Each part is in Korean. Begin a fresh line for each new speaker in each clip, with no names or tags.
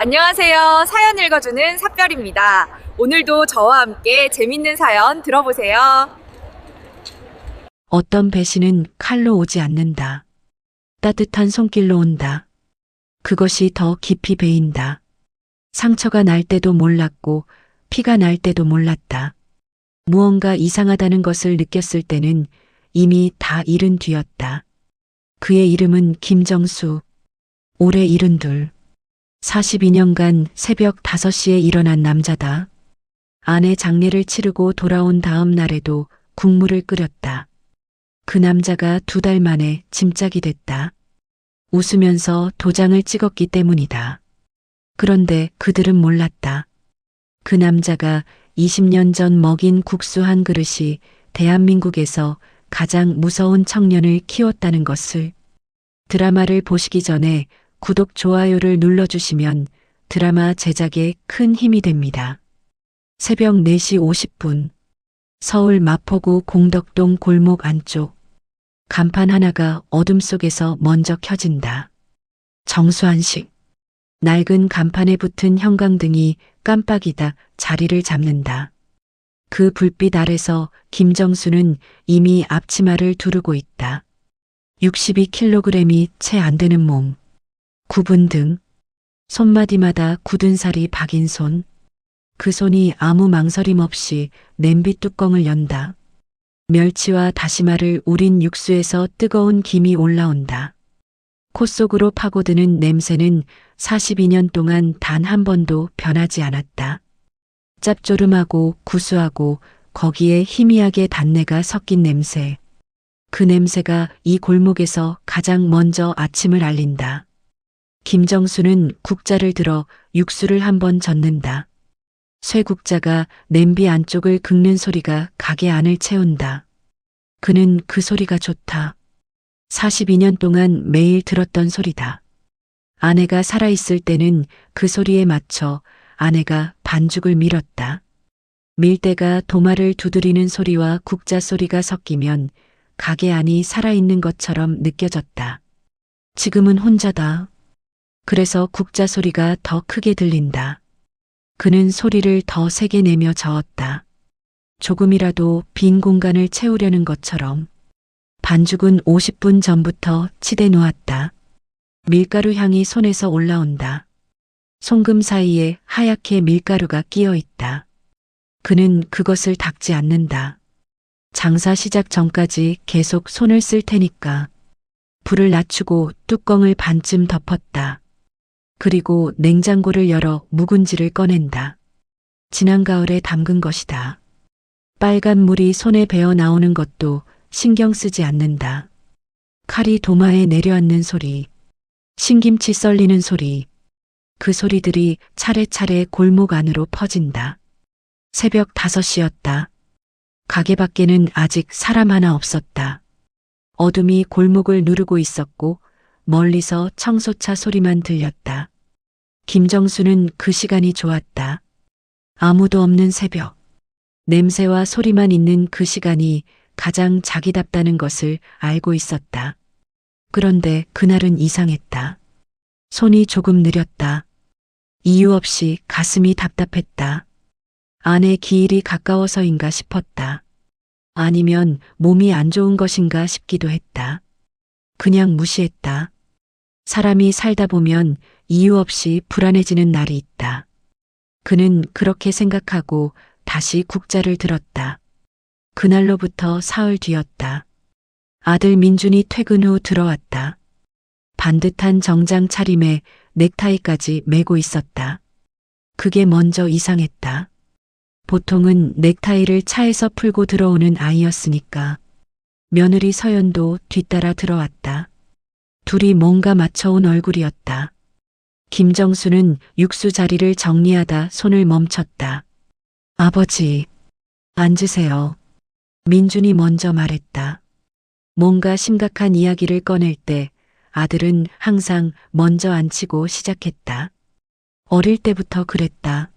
안녕하세요. 사연 읽어주는 삽별입니다. 오늘도 저와 함께 재밌는 사연 들어보세요.
어떤 배신은 칼로 오지 않는다. 따뜻한 손길로 온다. 그것이 더 깊이 베인다. 상처가 날 때도 몰랐고 피가 날 때도 몰랐다. 무언가 이상하다는 것을 느꼈을 때는 이미 다 잃은 뒤였다. 그의 이름은 김정수. 올해 72. 42년간 새벽 5시에 일어난 남자다. 아내 장례를 치르고 돌아온 다음 날에도 국물을 끓였다. 그 남자가 2달 만에 짐짝이 됐다. 웃으면서 도장을 찍었기 때문이다. 그런데 그들은 몰랐다. 그 남자가 20년 전 먹인 국수 한 그릇이 대한민국에서 가장 무서운 청년을 키웠다는 것을. 드라마를 보시기 전에 구독, 좋아요를 눌러주시면 드라마 제작에 큰 힘이 됩니다. 새벽 4시 50분. 서울 마포구 공덕동 골목 안쪽. 간판 하나가 어둠 속에서 먼저 켜진다. 정수한식. 낡은 간판에 붙은 형광등이 깜빡이다 자리를 잡는다. 그 불빛 아래서 김정수는 이미 앞치마를 두르고 있다. 62kg이 채 안 되는 몸. 굽은 등. 손마디마다 굳은 살이 박인 손. 그 손이 아무 망설임 없이 냄비 뚜껑을 연다. 멸치와 다시마를 우린 육수에서 뜨거운 김이 올라온다. 코 속으로 파고드는 냄새는 42년 동안 단 한 번도 변하지 않았다. 짭조름하고 구수하고 거기에 희미하게 단내가 섞인 냄새. 그 냄새가 이 골목에서 가장 먼저 아침을 알린다. 김정수는 국자를 들어 육수를 한번 젓는다. 쇠국자가 냄비 안쪽을 긁는 소리가 가게 안을 채운다. 그는 그 소리가 좋다. 42년 동안 매일 들었던 소리다. 아내가 살아있을 때는 그 소리에 맞춰 아내가 반죽을 밀었다. 밀대가 도마를 두드리는 소리와 국자 소리가 섞이면 가게 안이 살아있는 것처럼 느껴졌다. 지금은 혼자다. 그래서 국자 소리가 더 크게 들린다. 그는 소리를 더 세게 내며 저었다. 조금이라도 빈 공간을 채우려는 것처럼. 반죽은 50분 전부터 치대 놓았다. 밀가루 향이 손에서 올라온다. 송금 사이에 하얗게 밀가루가 끼어 있다. 그는 그것을 닦지 않는다. 장사 시작 전까지 계속 손을 쓸 테니까. 불을 낮추고 뚜껑을 반쯤 덮었다. 그리고 냉장고를 열어 묵은지를 꺼낸다. 지난 가을에 담근 것이다. 빨간 물이 손에 배어 나오는 것도 신경 쓰지 않는다. 칼이 도마에 내려앉는 소리, 신김치 썰리는 소리, 그 소리들이 차례차례 골목 안으로 퍼진다. 새벽 5시였다. 가게 밖에는 아직 사람 하나 없었다. 어둠이 골목을 누르고 있었고 멀리서 청소차 소리만 들렸다. 김정수는 그 시간이 좋았다. 아무도 없는 새벽. 냄새와 소리만 있는 그 시간이 가장 자기답다는 것을 알고 있었다. 그런데 그날은 이상했다. 손이 조금 느렸다. 이유 없이 가슴이 답답했다. 아내 기일이 가까워서인가 싶었다. 아니면 몸이 안 좋은 것인가 싶기도 했다. 그냥 무시했다. 사람이 살다 보면 이유 없이 불안해지는 날이 있다. 그는 그렇게 생각하고 다시 국자를 들었다. 그날로부터 사흘 뒤였다. 아들 민준이 퇴근 후 들어왔다. 반듯한 정장 차림에 넥타이까지 매고 있었다. 그게 먼저 이상했다. 보통은 넥타이를 차에서 풀고 들어오는 아이였으니까. 며느리 서연도 뒤따라 들어왔다. 둘이 뭔가 맞춰온 얼굴이었다. 김정수는 육수 자리를 정리하다 손을 멈췄다. 아버지, 앉으세요. 민준이 먼저 말했다. 뭔가 심각한 이야기를 꺼낼 때 아들은 항상 먼저 앉히고 시작했다. 어릴 때부터 그랬다.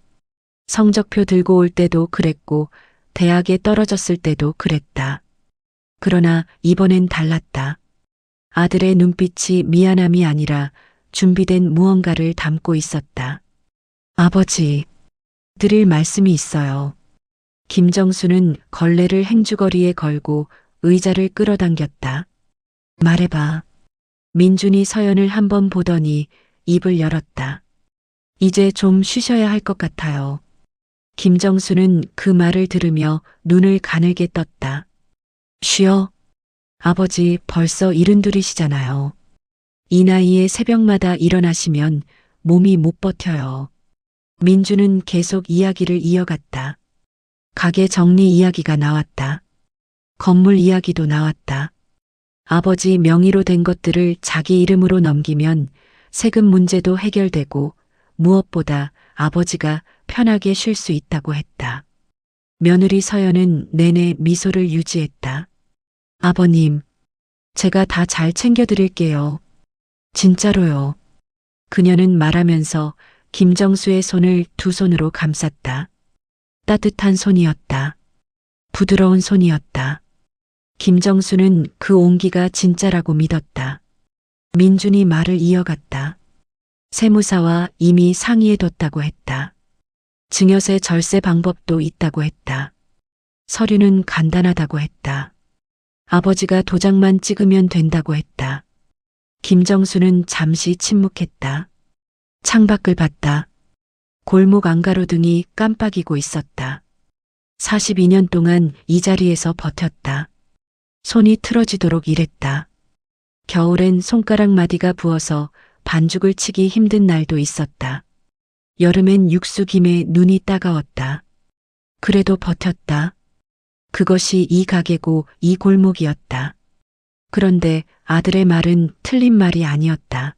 성적표 들고 올 때도 그랬고 대학에 떨어졌을 때도 그랬다. 그러나 이번엔 달랐다. 아들의 눈빛이 미안함이 아니라 준비된 무언가를 담고 있었다. 아버지, 드릴 말씀이 있어요. 김정수는 걸레를 행주거리에 걸고 의자를 끌어당겼다. 말해봐. 민준이 서연을 한번 보더니 입을 열었다. 이제 좀 쉬셔야 할 것 같아요. 김정수는 그 말을 들으며 눈을 가늘게 떴다. 쉬어? 아버지 벌써 72이시잖아요. 이 나이에 새벽마다 일어나시면 몸이 못 버텨요. 민주는 계속 이야기를 이어갔다. 가게 정리 이야기가 나왔다. 건물 이야기도 나왔다. 아버지 명의로 된 것들을 자기 이름으로 넘기면 세금 문제도 해결되고 무엇보다 아버지가 편하게 쉴 수 있다고 했다. 며느리 서연은 내내 미소를 유지했다. 아버님, 제가 다 잘 챙겨드릴게요. 진짜로요. 그녀는 말하면서 김정수의 손을 두 손으로 감쌌다. 따뜻한 손이었다. 부드러운 손이었다. 김정수는 그 온기가 진짜라고 믿었다. 민준이 말을 이어갔다. 세무사와 이미 상의해뒀다고 했다. 증여세 절세 방법도 있다고 했다. 서류는 간단하다고 했다. 아버지가 도장만 찍으면 된다고 했다. 김정수는 잠시 침묵했다. 창밖을 봤다. 골목 안가로등이 깜빡이고 있었다. 42년 동안 이 자리에서 버텼다. 손이 틀어지도록 일했다. 겨울엔 손가락 마디가 부어서 반죽을 치기 힘든 날도 있었다. 여름엔 육수김에 눈이 따가웠다. 그래도 버텼다. 그것이 이 가게고 이 골목이었다. 그런데 아들의 말은 틀린 말이 아니었다.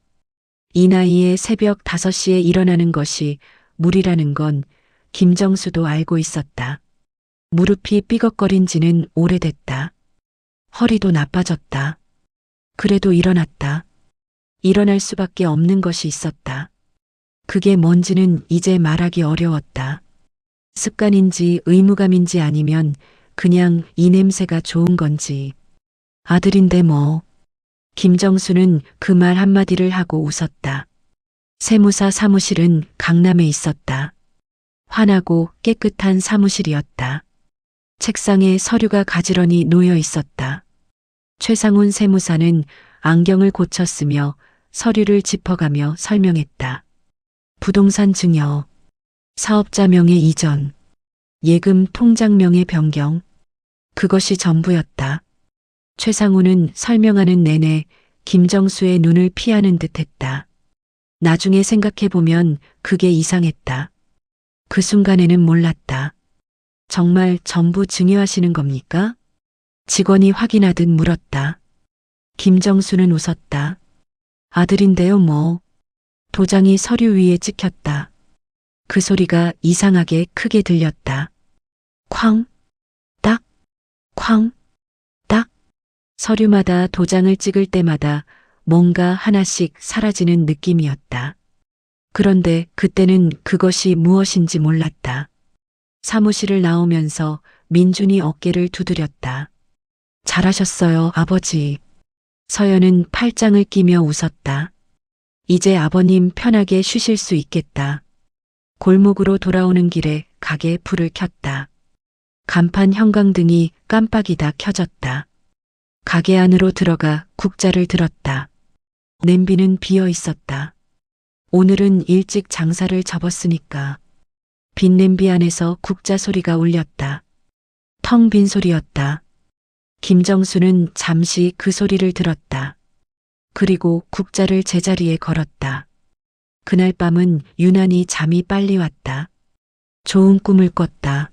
이 나이에 새벽 5시에 일어나는 것이 무리라는 건 김정수도 알고 있었다. 무릎이 삐걱거린 지는 오래됐다. 허리도 나빠졌다. 그래도 일어났다. 일어날 수밖에 없는 것이 있었다. 그게 뭔지는 이제 말하기 어려웠다. 습관인지 의무감인지 아니면 그냥 이 냄새가 좋은 건지. 아들인데 뭐. 김정수는 그 말 한마디를 하고 웃었다. 세무사 사무실은 강남에 있었다. 환하고 깨끗한 사무실이었다. 책상에 서류가 가지런히 놓여 있었다. 최상훈 세무사는 안경을 고쳤으며 서류를 짚어가며 설명했다. 부동산 증여, 사업자 명의 이전, 예금 통장 명의 변경, 그것이 전부였다. 최상훈은 설명하는 내내 김정수의 눈을 피하는 듯 했다. 나중에 생각해보면 그게 이상했다. 그 순간에는 몰랐다. 정말 전부 증여하시는 겁니까? 직원이 확인하듯 물었다. 김정수는 웃었다. 아들인데요 뭐. 도장이 서류 위에 찍혔다. 그 소리가 이상하게 크게 들렸다. 쾅, 딱, 쾅, 딱. 서류마다 도장을 찍을 때마다 뭔가 하나씩 사라지는 느낌이었다. 그런데 그때는 그것이 무엇인지 몰랐다. 사무실을 나오면서 민준이 어깨를 두드렸다. 잘하셨어요, 아버지. 서연은 팔짱을 끼며 웃었다. 이제 아버님 편하게 쉬실 수 있겠다. 골목으로 돌아오는 길에 가게 불을 켰다. 간판 형광등이 깜빡이다 켜졌다. 가게 안으로 들어가 국자를 들었다. 냄비는 비어 있었다. 오늘은 일찍 장사를 접었으니까. 빈 냄비 안에서 국자 소리가 울렸다. 텅 빈 소리였다. 김정수는 잠시 그 소리를 들었다. 그리고 국자를 제자리에 걸었다. 그날 밤은 유난히 잠이 빨리 왔다. 좋은 꿈을 꿨다.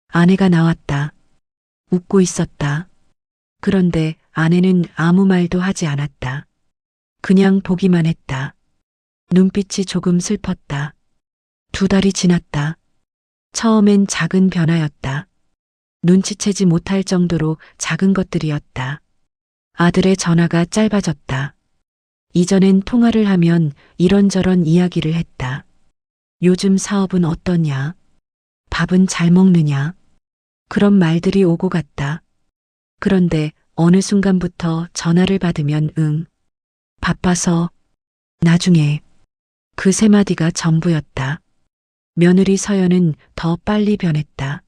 아내가 나왔다. 웃고 있었다. 그런데 아내는 아무 말도 하지 않았다. 그냥 보기만 했다. 눈빛이 조금 슬펐다. 2달이 지났다. 처음엔 작은 변화였다. 눈치채지 못할 정도로 작은 것들이었다. 아들의 전화가 짧아졌다. 이전엔 통화를 하면 이런저런 이야기를 했다. 요즘 사업은 어떠냐? 밥은 잘 먹느냐? 그런 말들이 오고 갔다. 그런데 어느 순간부터 전화를 받으면 응. 바빠서 나중에 그 세 마디가 전부였다. 며느리 서연은 더 빨리 변했다.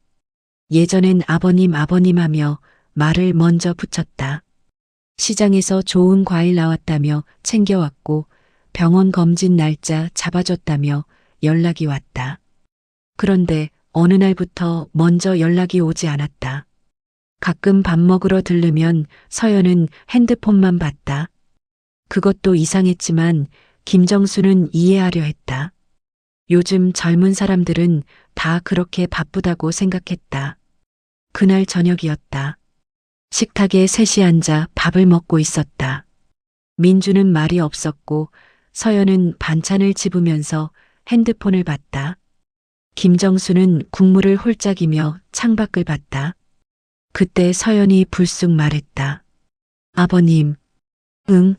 예전엔 아버님 하며 말을 먼저 붙였다. 시장에서 좋은 과일 나왔다며 챙겨왔고 병원 검진 날짜 잡아줬다며 연락이 왔다. 그런데 어느 날부터 먼저 연락이 오지 않았다. 가끔 밥 먹으러 들르면 서연은 핸드폰만 봤다. 그것도 이상했지만 김정수는 이해하려 했다. 요즘 젊은 사람들은 다 그렇게 바쁘다고 생각했다. 그날 저녁이었다. 식탁에 셋이 앉아 밥을 먹고 있었다. 민주는 말이 없었고 서연은 반찬을 집으면서 핸드폰을 봤다. 김정수는 국물을 홀짝이며 창밖을 봤다. 그때 서연이 불쑥 말했다. 아버님, 응?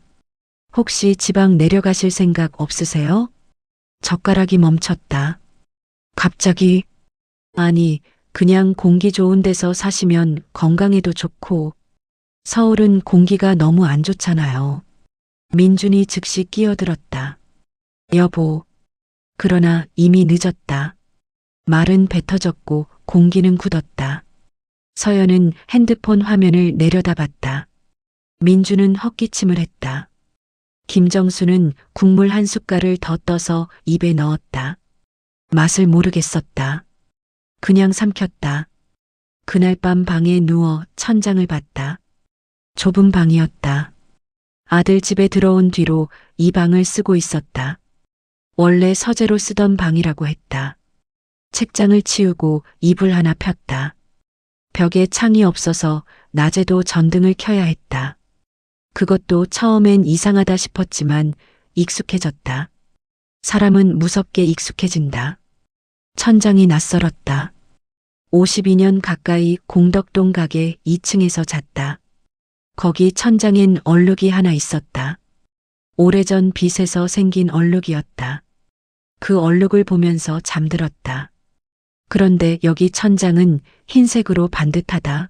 혹시 지방 내려가실 생각 없으세요? 젓가락이 멈췄다. 갑자기? 아니, 그냥 공기 좋은 데서 사시면 건강에도 좋고, 서울은 공기가 너무 안 좋잖아요. 민준이 즉시 끼어들었다. 여보, 그러나 이미 늦었다. 말은 뱉어졌고 공기는 굳었다. 서연은 핸드폰 화면을 내려다봤다. 민주는 헛기침을 했다. 김정수는 국물 한 숟갈을 더 떠서 입에 넣었다. 맛을 모르겠었다. 그냥 삼켰다. 그날 밤 방에 누워 천장을 봤다. 좁은 방이었다. 아들 집에 들어온 뒤로 이 방을 쓰고 있었다. 원래 서재로 쓰던 방이라고 했다. 책장을 치우고 이불 하나 폈다. 벽에 창이 없어서 낮에도 전등을 켜야 했다. 그것도 처음엔 이상하다 싶었지만 익숙해졌다. 사람은 무섭게 익숙해진다. 천장이 낯설었다. 52년 가까이 공덕동 가게 2층에서 잤다. 거기 천장엔 얼룩이 하나 있었다. 오래전 빗에서 생긴 얼룩이었다. 그 얼룩을 보면서 잠들었다. 그런데 여기 천장은 흰색으로 반듯하다.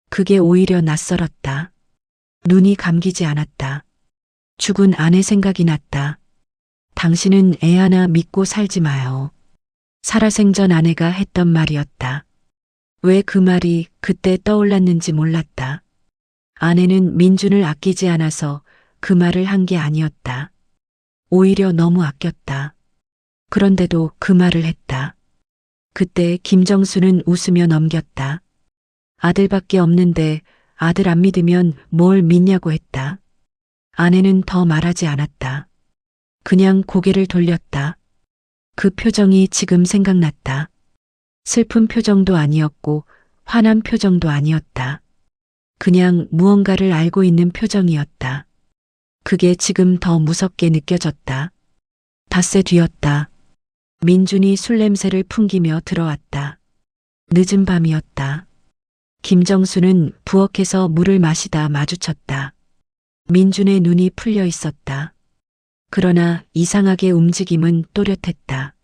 그게 오히려 낯설었다. 눈이 감기지 않았다. 죽은 아내 생각이 났다. 당신은 애 하나 믿고 살지 마요. 살아생전 아내가 했던 말이었다. 왜 그 말이 그때 떠올랐는지 몰랐다. 아내는 민준을 아끼지 않아서 그 말을 한 게 아니었다. 오히려 너무 아꼈다. 그런데도 그 말을 했다. 그때 김정수는 웃으며 넘겼다. 아들밖에 없는데 아들 안 믿으면 뭘 믿냐고 했다. 아내는 더 말하지 않았다. 그냥 고개를 돌렸다. 그 표정이 지금 생각났다. 슬픈 표정도 아니었고 화난 표정도 아니었다. 그냥 무언가를 알고 있는 표정이었다. 그게 지금 더 무섭게 느껴졌다. 닷새 뒤였다. 민준이 술 냄새를 풍기며 들어왔다. 늦은 밤이었다. 김정수는 부엌에서 물을 마시다 마주쳤다. 민준의 눈이 풀려 있었다. 그러나 이상하게 움직임은 또렷했다.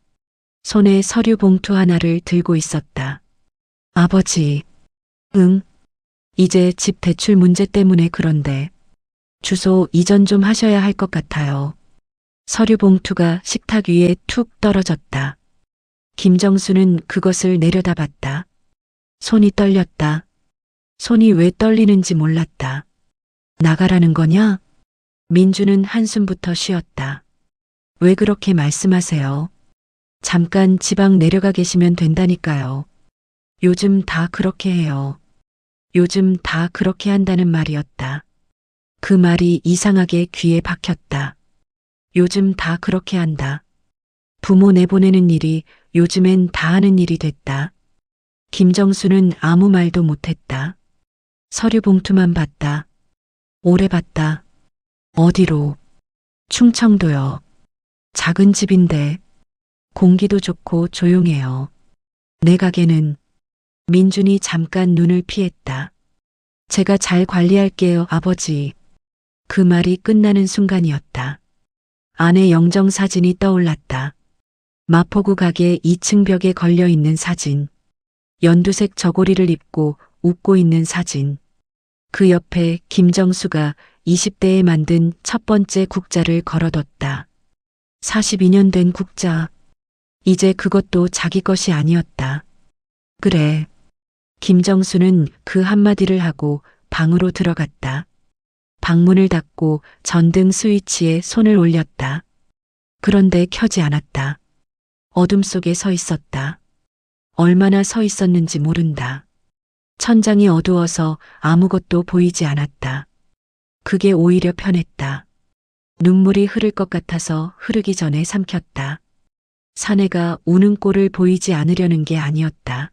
손에 서류 봉투 하나를 들고 있었다. 아버지, 응? 이제 집 대출 문제 때문에 그런데 주소 이전 좀 하셔야 할 것 같아요. 서류 봉투가 식탁 위에 툭 떨어졌다. 김정수는 그것을 내려다봤다. 손이 떨렸다. 손이 왜 떨리는지 몰랐다. 나가라는 거냐? 민주는 한숨부터 쉬었다. 왜 그렇게 말씀하세요? 잠깐 지방 내려가 계시면 된다니까요. 요즘 다 그렇게 해요. 요즘 다 그렇게 한다는 말이었다. 그 말이 이상하게 귀에 박혔다. 요즘 다 그렇게 한다. 부모 내보내는 일이 요즘엔 다 하는 일이 됐다. 김정수는 아무 말도 못했다. 서류 봉투만 봤다. 오래 봤다. 어디로? 충청도요. 작은 집인데 공기도 좋고 조용해요. 내 가게는. 민준이 잠깐 눈을 피했다. 제가 잘 관리할게요, 아버지. 그 말이 끝나는 순간이었다. 아내 영정 사진이 떠올랐다. 마포구 가게 2층 벽에 걸려 있는 사진. 연두색 저고리를 입고 웃고 있는 사진. 그 옆에 김정수가 20대에 만든 첫 번째 국자를 걸어뒀다. 42년 된 국자. 이제 그것도 자기 것이 아니었다. 그래. 김정수는 그 한마디를 하고 방으로 들어갔다. 방문을 닫고 전등 스위치에 손을 올렸다. 그런데 켜지 않았다. 어둠 속에 서 있었다. 얼마나 서 있었는지 모른다. 천장이 어두워서 아무것도 보이지 않았다. 그게 오히려 편했다. 눈물이 흐를 것 같아서 흐르기 전에 삼켰다. 사내가 우는 꼴을 보이지 않으려는 게 아니었다.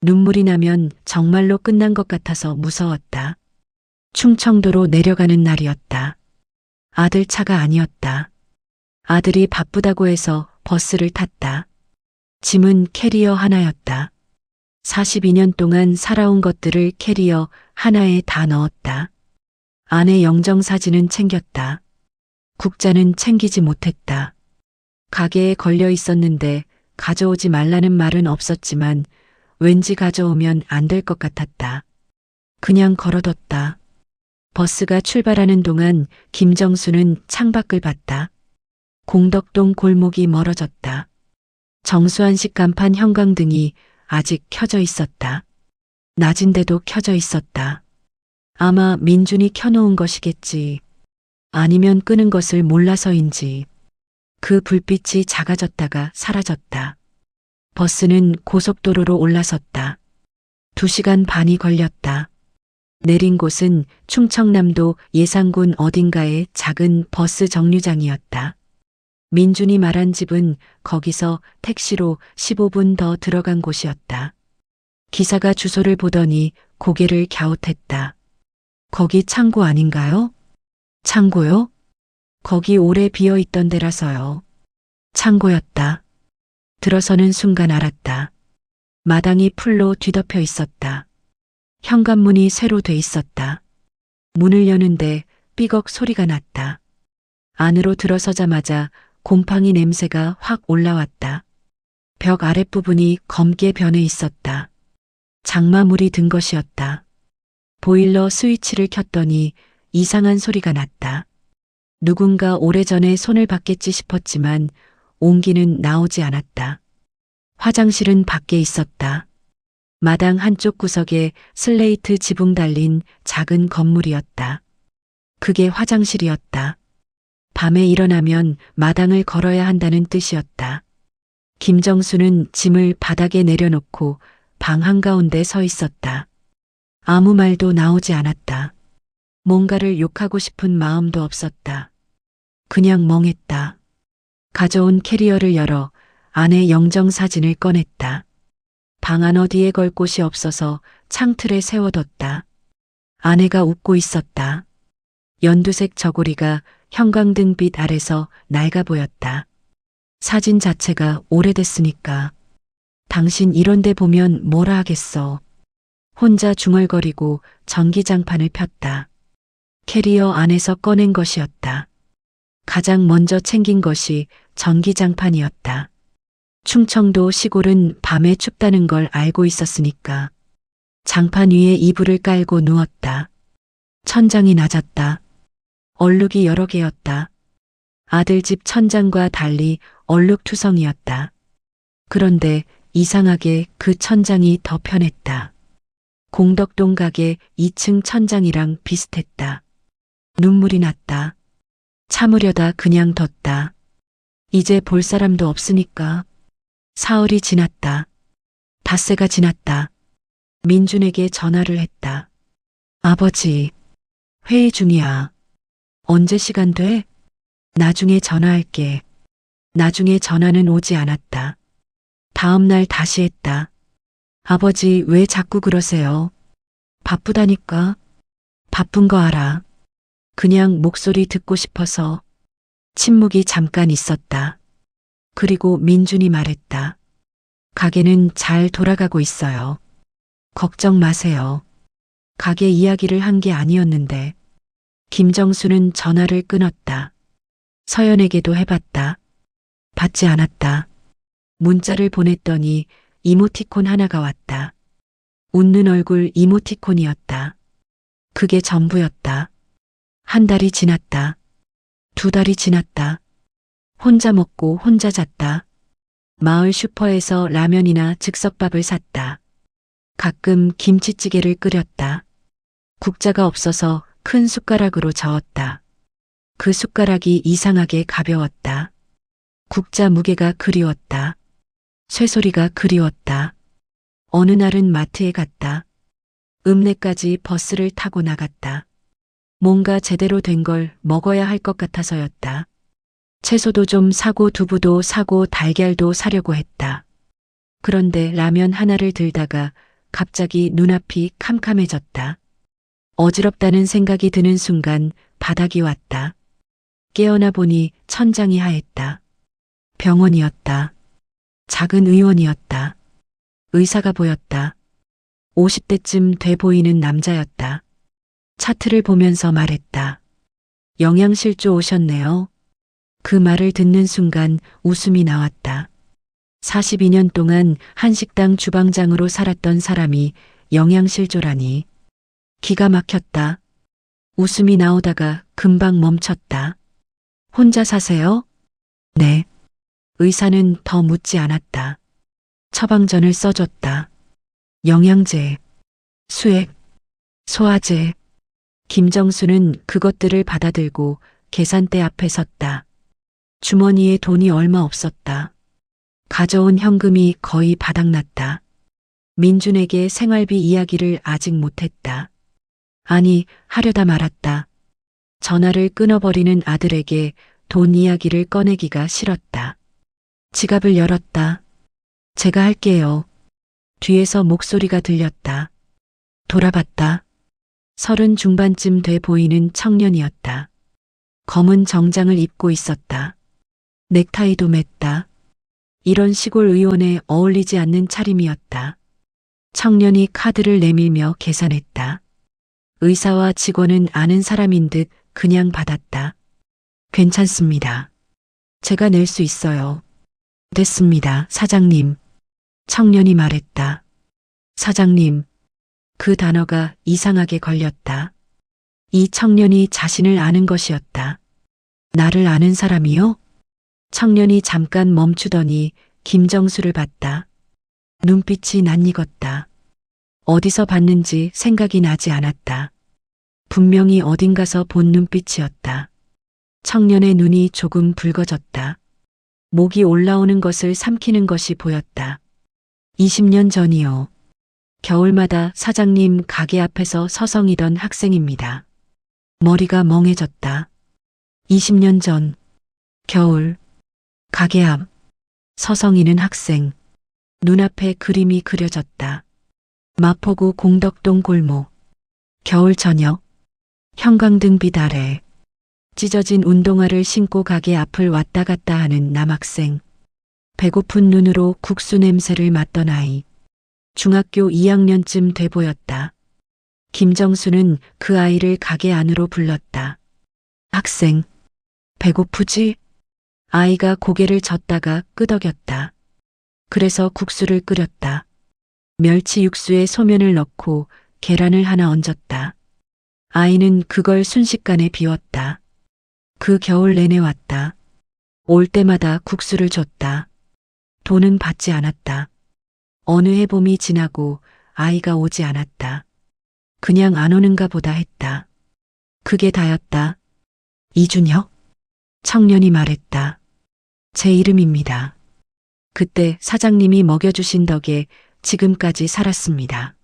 눈물이 나면 정말로 끝난 것 같아서 무서웠다. 충청도로 내려가는 날이었다. 아들 차가 아니었다. 아들이 바쁘다고 해서 버스를 탔다. 짐은 캐리어 하나였다. 42년 동안 살아온 것들을 캐리어 하나에 다 넣었다. 아내 영정사진은 챙겼다. 국자는 챙기지 못했다. 가게에 걸려 있었는데 가져오지 말라는 말은 없었지만 왠지 가져오면 안 될 것 같았다. 그냥 걸어뒀다. 버스가 출발하는 동안 김정수는 창밖을 봤다. 공덕동 골목이 멀어졌다. 정수한식 간판 형광등이 아직 켜져 있었다. 낮인데도 켜져 있었다. 아마 민준이 켜놓은 것이겠지. 아니면 끄는 것을 몰라서인지. 그 불빛이 작아졌다가 사라졌다. 버스는 고속도로로 올라섰다. 2시간 반이 걸렸다. 내린 곳은 충청남도 예산군 어딘가의 작은 버스 정류장이었다. 민준이 말한 집은 거기서 택시로 15분 더 들어간 곳이었다. 기사가 주소를 보더니 고개를 갸웃했다. 거기 창고 아닌가요? 창고요? 거기 오래 비어 있던 데라서요. 창고였다. 들어서는 순간 알았다. 마당이 풀로 뒤덮여 있었다. 현관문이 쇠로 돼 있었다. 문을 여는데 삐걱 소리가 났다. 안으로 들어서자마자 곰팡이 냄새가 확 올라왔다. 벽 아랫부분이 검게 변해 있었다. 장마물이 든 것이었다. 보일러 스위치를 켰더니 이상한 소리가 났다. 누군가 오래전에 손을 봤겠지 싶었지만 온기는 나오지 않았다. 화장실은 밖에 있었다. 마당 한쪽 구석에 슬레이트 지붕 달린 작은 건물이었다. 그게 화장실이었다. 밤에 일어나면 마당을 걸어야 한다는 뜻이었다. 김정수는 짐을 바닥에 내려놓고 방 한가운데 서 있었다. 아무 말도 나오지 않았다. 뭔가를 욕하고 싶은 마음도 없었다. 그냥 멍했다. 가져온 캐리어를 열어 아내 영정 사진을 꺼냈다. 방 안 어디에 걸 곳이 없어서 창틀에 세워뒀다. 아내가 웃고 있었다. 연두색 저고리가 형광등 빛 아래서 낡아 보였다. 사진 자체가 오래됐으니까. 당신 이런 데 보면 뭐라 하겠어. 혼자 중얼거리고 전기장판을 폈다. 캐리어 안에서 꺼낸 것이었다. 가장 먼저 챙긴 것이 전기장판이었다. 충청도 시골은 밤에 춥다는 걸 알고 있었으니까. 장판 위에 이불을 깔고 누웠다. 천장이 낮았다. 얼룩이 여러 개였다. 아들 집 천장과 달리 얼룩투성이었다. 그런데 이상하게 그 천장이 더 편했다. 공덕동 가게 2층 천장이랑 비슷했다. 눈물이 났다. 참으려다 그냥 뒀다. 이제 볼 사람도 없으니까. 사흘이 지났다. 닷새가 지났다. 민준에게 전화를 했다. 아버지, 회의 중이야. 언제 시간 돼? 나중에 전화할게. 나중에 전화는 오지 않았다. 다음 날 다시 했다. 아버지 왜 자꾸 그러세요? 바쁘다니까. 바쁜 거 알아. 그냥 목소리 듣고 싶어서. 침묵이 잠깐 있었다. 그리고 민준이 말했다. 가게는 잘 돌아가고 있어요. 걱정 마세요. 가게 이야기를 한 게 아니었는데. 김정수는 전화를 끊었다. 서연에게도 해봤다. 받지 않았다. 문자를 보냈더니 이모티콘 하나가 왔다. 웃는 얼굴 이모티콘이었다. 그게 전부였다. 한 달이 지났다. 2달이 지났다. 혼자 먹고 혼자 잤다. 마을 슈퍼에서 라면이나 즉석밥을 샀다. 가끔 김치찌개를 끓였다. 국자가 없어서 큰 숟가락으로 저었다. 그 숟가락이 이상하게 가벼웠다. 국자 무게가 그리웠다. 쇠소리가 그리웠다. 어느 날은 마트에 갔다. 읍내까지 버스를 타고 나갔다. 뭔가 제대로 된 걸 먹어야 할 것 같아서였다. 채소도 좀 사고 두부도 사고 달걀도 사려고 했다. 그런데 라면 하나를 들다가 갑자기 눈앞이 캄캄해졌다. 어지럽다는 생각이 드는 순간 바닥이 왔다. 깨어나 보니 천장이 하했다. 병원이었다. 작은 의원이었다. 의사가 보였다. 50대쯤 돼 보이는 남자였다. 차트를 보면서 말했다. 영양실조 오셨네요. 그 말을 듣는 순간 웃음이 나왔다. 42년 동안 한식당 주방장으로 살았던 사람이 영양실조라니. 기가 막혔다. 웃음이 나오다가 금방 멈췄다. 혼자 사세요? 네. 의사는 더 묻지 않았다. 처방전을 써줬다. 영양제, 수액, 소화제. 김정수는 그것들을 받아들고 계산대 앞에 섰다. 주머니에 돈이 얼마 없었다. 가져온 현금이 거의 바닥났다. 민준에게 생활비 이야기를 아직 못했다. 아니, 하려다 말았다. 전화를 끊어버리는 아들에게 돈 이야기를 꺼내기가 싫었다. 지갑을 열었다. 제가 할게요. 뒤에서 목소리가 들렸다. 돌아봤다. 30 중반쯤 돼 보이는 청년이었다. 검은 정장을 입고 있었다. 넥타이도 맸다. 이런 시골 의원에 어울리지 않는 차림이었다. 청년이 카드를 내밀며 계산했다. 의사와 직원은 아는 사람인 듯 그냥 받았다. 괜찮습니다. 제가 낼 수 있어요. 됐습니다, 사장님. 청년이 말했다. 사장님. 그 단어가 이상하게 걸렸다. 이 청년이 자신을 아는 것이었다. 나를 아는 사람이요? 청년이 잠깐 멈추더니 김정수를 봤다. 눈빛이 낯익었다. 어디서 봤는지 생각이 나지 않았다. 분명히 어딘가서 본 눈빛이었다. 청년의 눈이 조금 붉어졌다. 목이 올라오는 것을 삼키는 것이 보였다. 20년 전이요. 겨울마다 사장님 가게 앞에서 서성이던 학생입니다. 머리가 멍해졌다. 20년 전, 겨울, 가게 앞, 서성이는 학생. 눈앞에 그림이 그려졌다. 마포구 공덕동 골목. 겨울 저녁. 형광등빛 아래. 찢어진 운동화를 신고 가게 앞을 왔다 갔다 하는 남학생. 배고픈 눈으로 국수 냄새를 맡던 아이. 중학교 2학년쯤 돼 보였다. 김정수는 그 아이를 가게 안으로 불렀다. 학생, 배고프지? 아이가 고개를 젓다가 끄덕였다. 그래서 국수를 끓였다. 멸치 육수에 소면을 넣고 계란을 하나 얹었다. 아이는 그걸 순식간에 비웠다. 그 겨울 내내 왔다. 올 때마다 국수를 줬다. 돈은 받지 않았다. 어느 해봄이 지나고 아이가 오지 않았다. 그냥 안 오는가 보다 했다. 그게 다였다. 이준혁? 청년이 말했다. 제 이름입니다. 그때 사장님이 먹여주신 덕에 지금까지 살았습니다.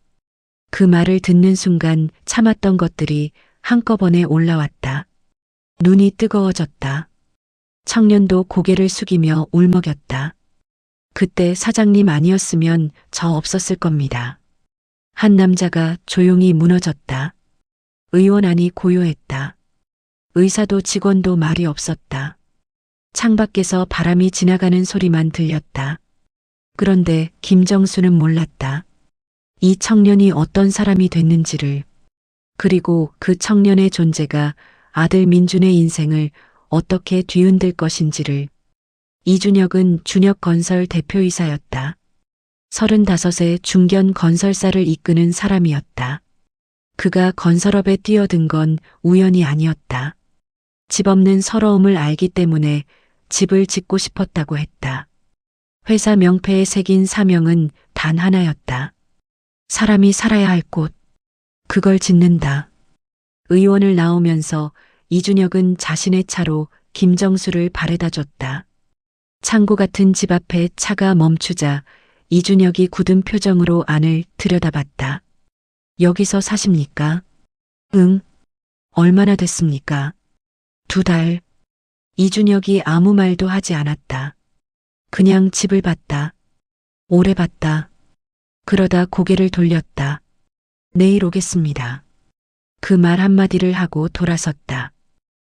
그 말을 듣는 순간 참았던 것들이 한꺼번에 올라왔다. 눈이 뜨거워졌다. 청년도 고개를 숙이며 울먹였다. 그때 사장님 아니었으면 저 없었을 겁니다. 한 남자가 조용히 무너졌다. 의원 안이 고요했다. 의사도 직원도 말이 없었다. 창밖에서 바람이 지나가는 소리만 들렸다. 그런데 김정수는 몰랐다. 이 청년이 어떤 사람이 됐는지를, 그리고 그 청년의 존재가 아들 민준의 인생을 어떻게 뒤흔들 것인지를. 이준혁은 준혁건설 대표이사였다. 35세 중견 건설사를 이끄는 사람이었다. 그가 건설업에 뛰어든 건 우연이 아니었다. 집 없는 서러움을 알기 때문에 집을 짓고 싶었다고 했다. 회사 명패에 새긴 사명은 단 하나였다. 사람이 살아야 할 곳. 그걸 짓는다. 의원을 나오면서 이준혁은 자신의 차로 김정수를 바래다 줬다. 창고 같은 집 앞에 차가 멈추자 이준혁이 굳은 표정으로 안을 들여다봤다. 여기서 사십니까? 응. 얼마나 됐습니까? 2달. 이준혁이 아무 말도 하지 않았다. 그냥 집을 봤다. 오래 봤다. 그러다 고개를 돌렸다. 내일 오겠습니다. 그 말 한마디를 하고 돌아섰다.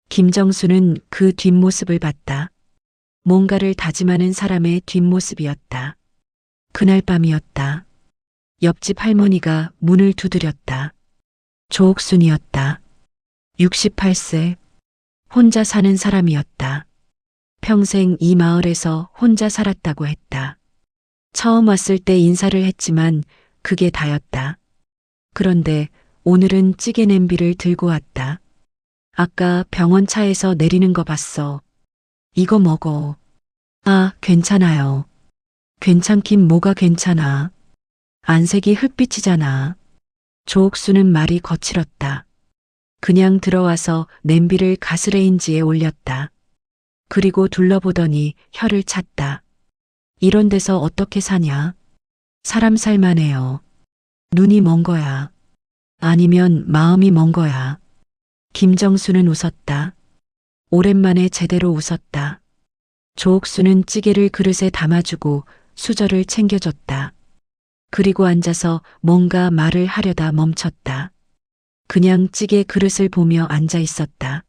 김정수는 그 뒷모습을 봤다. 뭔가를 다짐하는 사람의 뒷모습이었다. 그날 밤이었다. 옆집 할머니가 문을 두드렸다. 조옥순이었다. 68세. 혼자 사는 사람이었다. 평생 이 마을에서 혼자 살았다고 했다. 처음 왔을 때 인사를 했지만 그게 다였다. 그런데 오늘은 찌개 냄비를 들고 왔다. 아까 병원 차에서 내리는 거 봤어. 이거 먹어. 아, 괜찮아요. 괜찮긴 뭐가 괜찮아. 안색이 흙빛이잖아. 조옥수는 말이 거칠었다. 그냥 들어와서 냄비를 가스레인지에 올렸다. 그리고 둘러보더니 혀를 찼다. 이런 데서 어떻게 사냐? 사람 살만해요. 눈이 먼 거야. 아니면 마음이 먼 거야. 김정수는 웃었다. 오랜만에 제대로 웃었다. 조옥수는 찌개를 그릇에 담아주고 수저를 챙겨줬다. 그리고 앉아서 뭔가 말을 하려다 멈췄다. 그냥 찌개 그릇을 보며 앉아 있었다.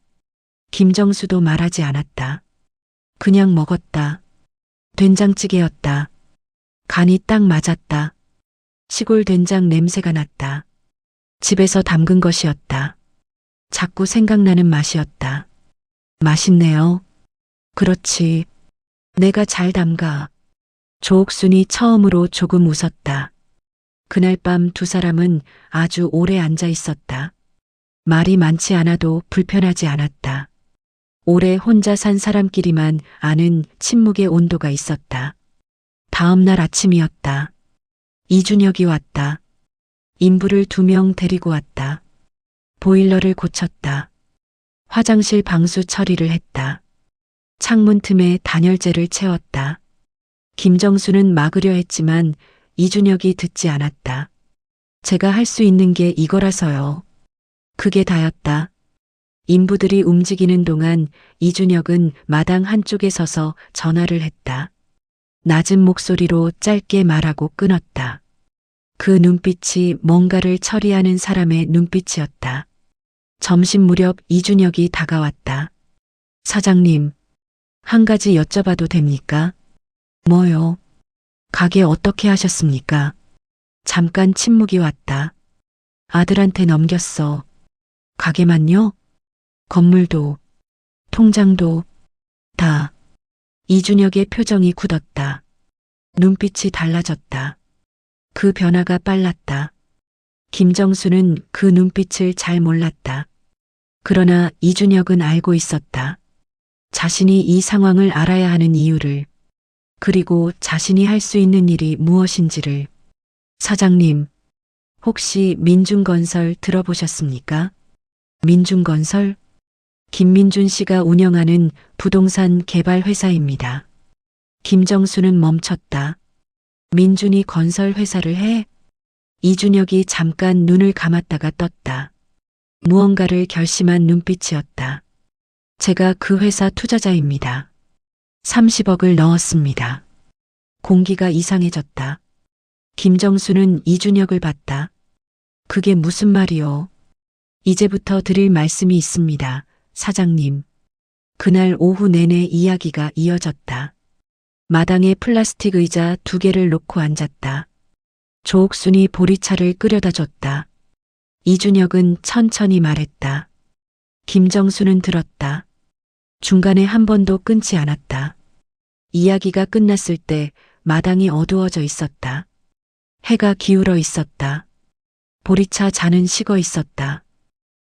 김정수도 말하지 않았다. 그냥 먹었다. 된장찌개였다. 간이 딱 맞았다. 시골 된장 냄새가 났다. 집에서 담근 것이었다. 자꾸 생각나는 맛이었다. 맛있네요. 그렇지. 내가 잘 담가. 조옥순이 처음으로 조금 웃었다. 그날 밤 두 사람은 아주 오래 앉아 있었다. 말이 많지 않아도 불편하지 않았다. 오래 혼자 산 사람끼리만 아는 침묵의 온도가 있었다. 다음 날 아침이었다. 이준혁이 왔다. 인부를 2명 데리고 왔다. 보일러를 고쳤다. 화장실 방수 처리를 했다. 창문 틈에 단열재를 채웠다. 김정수는 막으려 했지만 이준혁이 듣지 않았다. 제가 할 수 있는 게 이거라서요. 그게 다였다. 인부들이 움직이는 동안 이준혁은 마당 한쪽에 서서 전화를 했다. 낮은 목소리로 짧게 말하고 끊었다. 그 눈빛이 뭔가를 처리하는 사람의 눈빛이었다. 점심 무렵 이준혁이 다가왔다. 사장님, 한 가지 여쭤봐도 됩니까? 뭐요? 가게 어떻게 하셨습니까? 잠깐 침묵이 왔다. 아들한테 넘겼어. 가게만요? 건물도, 통장도, 다. 이준혁의 표정이 굳었다. 눈빛이 달라졌다. 그 변화가 빨랐다. 김정수는 그 눈빛을 잘 몰랐다. 그러나 이준혁은 알고 있었다. 자신이 이 상황을 알아야 하는 이유를, 그리고 자신이 할 수 있는 일이 무엇인지를. 사장님, 혹시 민중건설 들어보셨습니까? 민중건설? 김민준 씨가 운영하는 부동산 개발 회사입니다. 김정수는 멈췄다. 민준이 건설 회사를 해? 이준혁이 잠깐 눈을 감았다가 떴다. 무언가를 결심한 눈빛이었다. 제가 그 회사 투자자입니다. 30억을 넣었습니다. 공기가 이상해졌다. 김정수는 이준혁을 봤다. 그게 무슨 말이요? 이제부터 드릴 말씀이 있습니다, 사장님. 그날 오후 내내 이야기가 이어졌다. 마당에 플라스틱 의자 2개를 놓고 앉았다. 조옥순이 보리차를 끓여다 줬다. 이준혁은 천천히 말했다. 김정수는 들었다. 중간에 한 번도 끊지 않았다. 이야기가 끝났을 때 마당이 어두워져 있었다. 해가 기울어 있었다. 보리차 잔은 식어 있었다.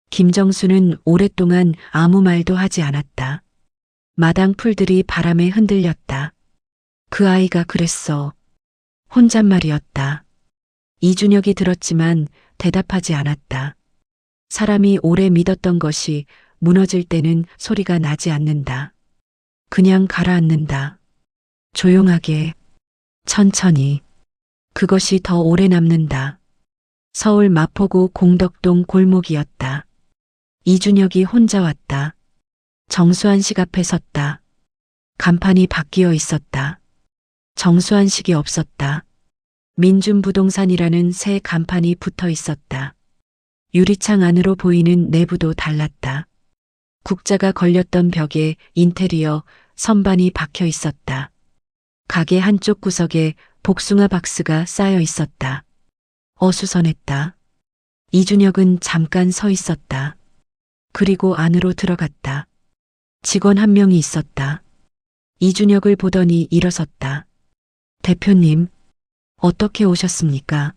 김정수는 오랫동안 아무 말도 하지 않았다. 마당 풀들이 바람에 흔들렸다. 그 아이가 그랬어. 혼잣말이었다. 이준혁이 들었지만 대답하지 않았다. 사람이 오래 믿었던 것이 무너질 때는 소리가 나지 않는다. 그냥 가라앉는다. 조용하게, 천천히. 그것이 더 오래 남는다. 서울 마포구 공덕동 골목이었다. 이준혁이 혼자 왔다. 정수환 식 앞에 섰다. 간판이 바뀌어 있었다. 정수환 식이 없었다. 민준부동산이라는 새 간판이 붙어 있었다. 유리창 안으로 보이는 내부도 달랐다. 국자가 걸렸던 벽에 인테리어 선반이 박혀 있었다. 가게 한쪽 구석에 복숭아 박스가 쌓여 있었다. 어수선했다. 이준혁은 잠깐 서 있었다. 그리고 안으로 들어갔다. 직원 한 명이 있었다. 이준혁을 보더니 일어섰다. 대표님, 어떻게 오셨습니까?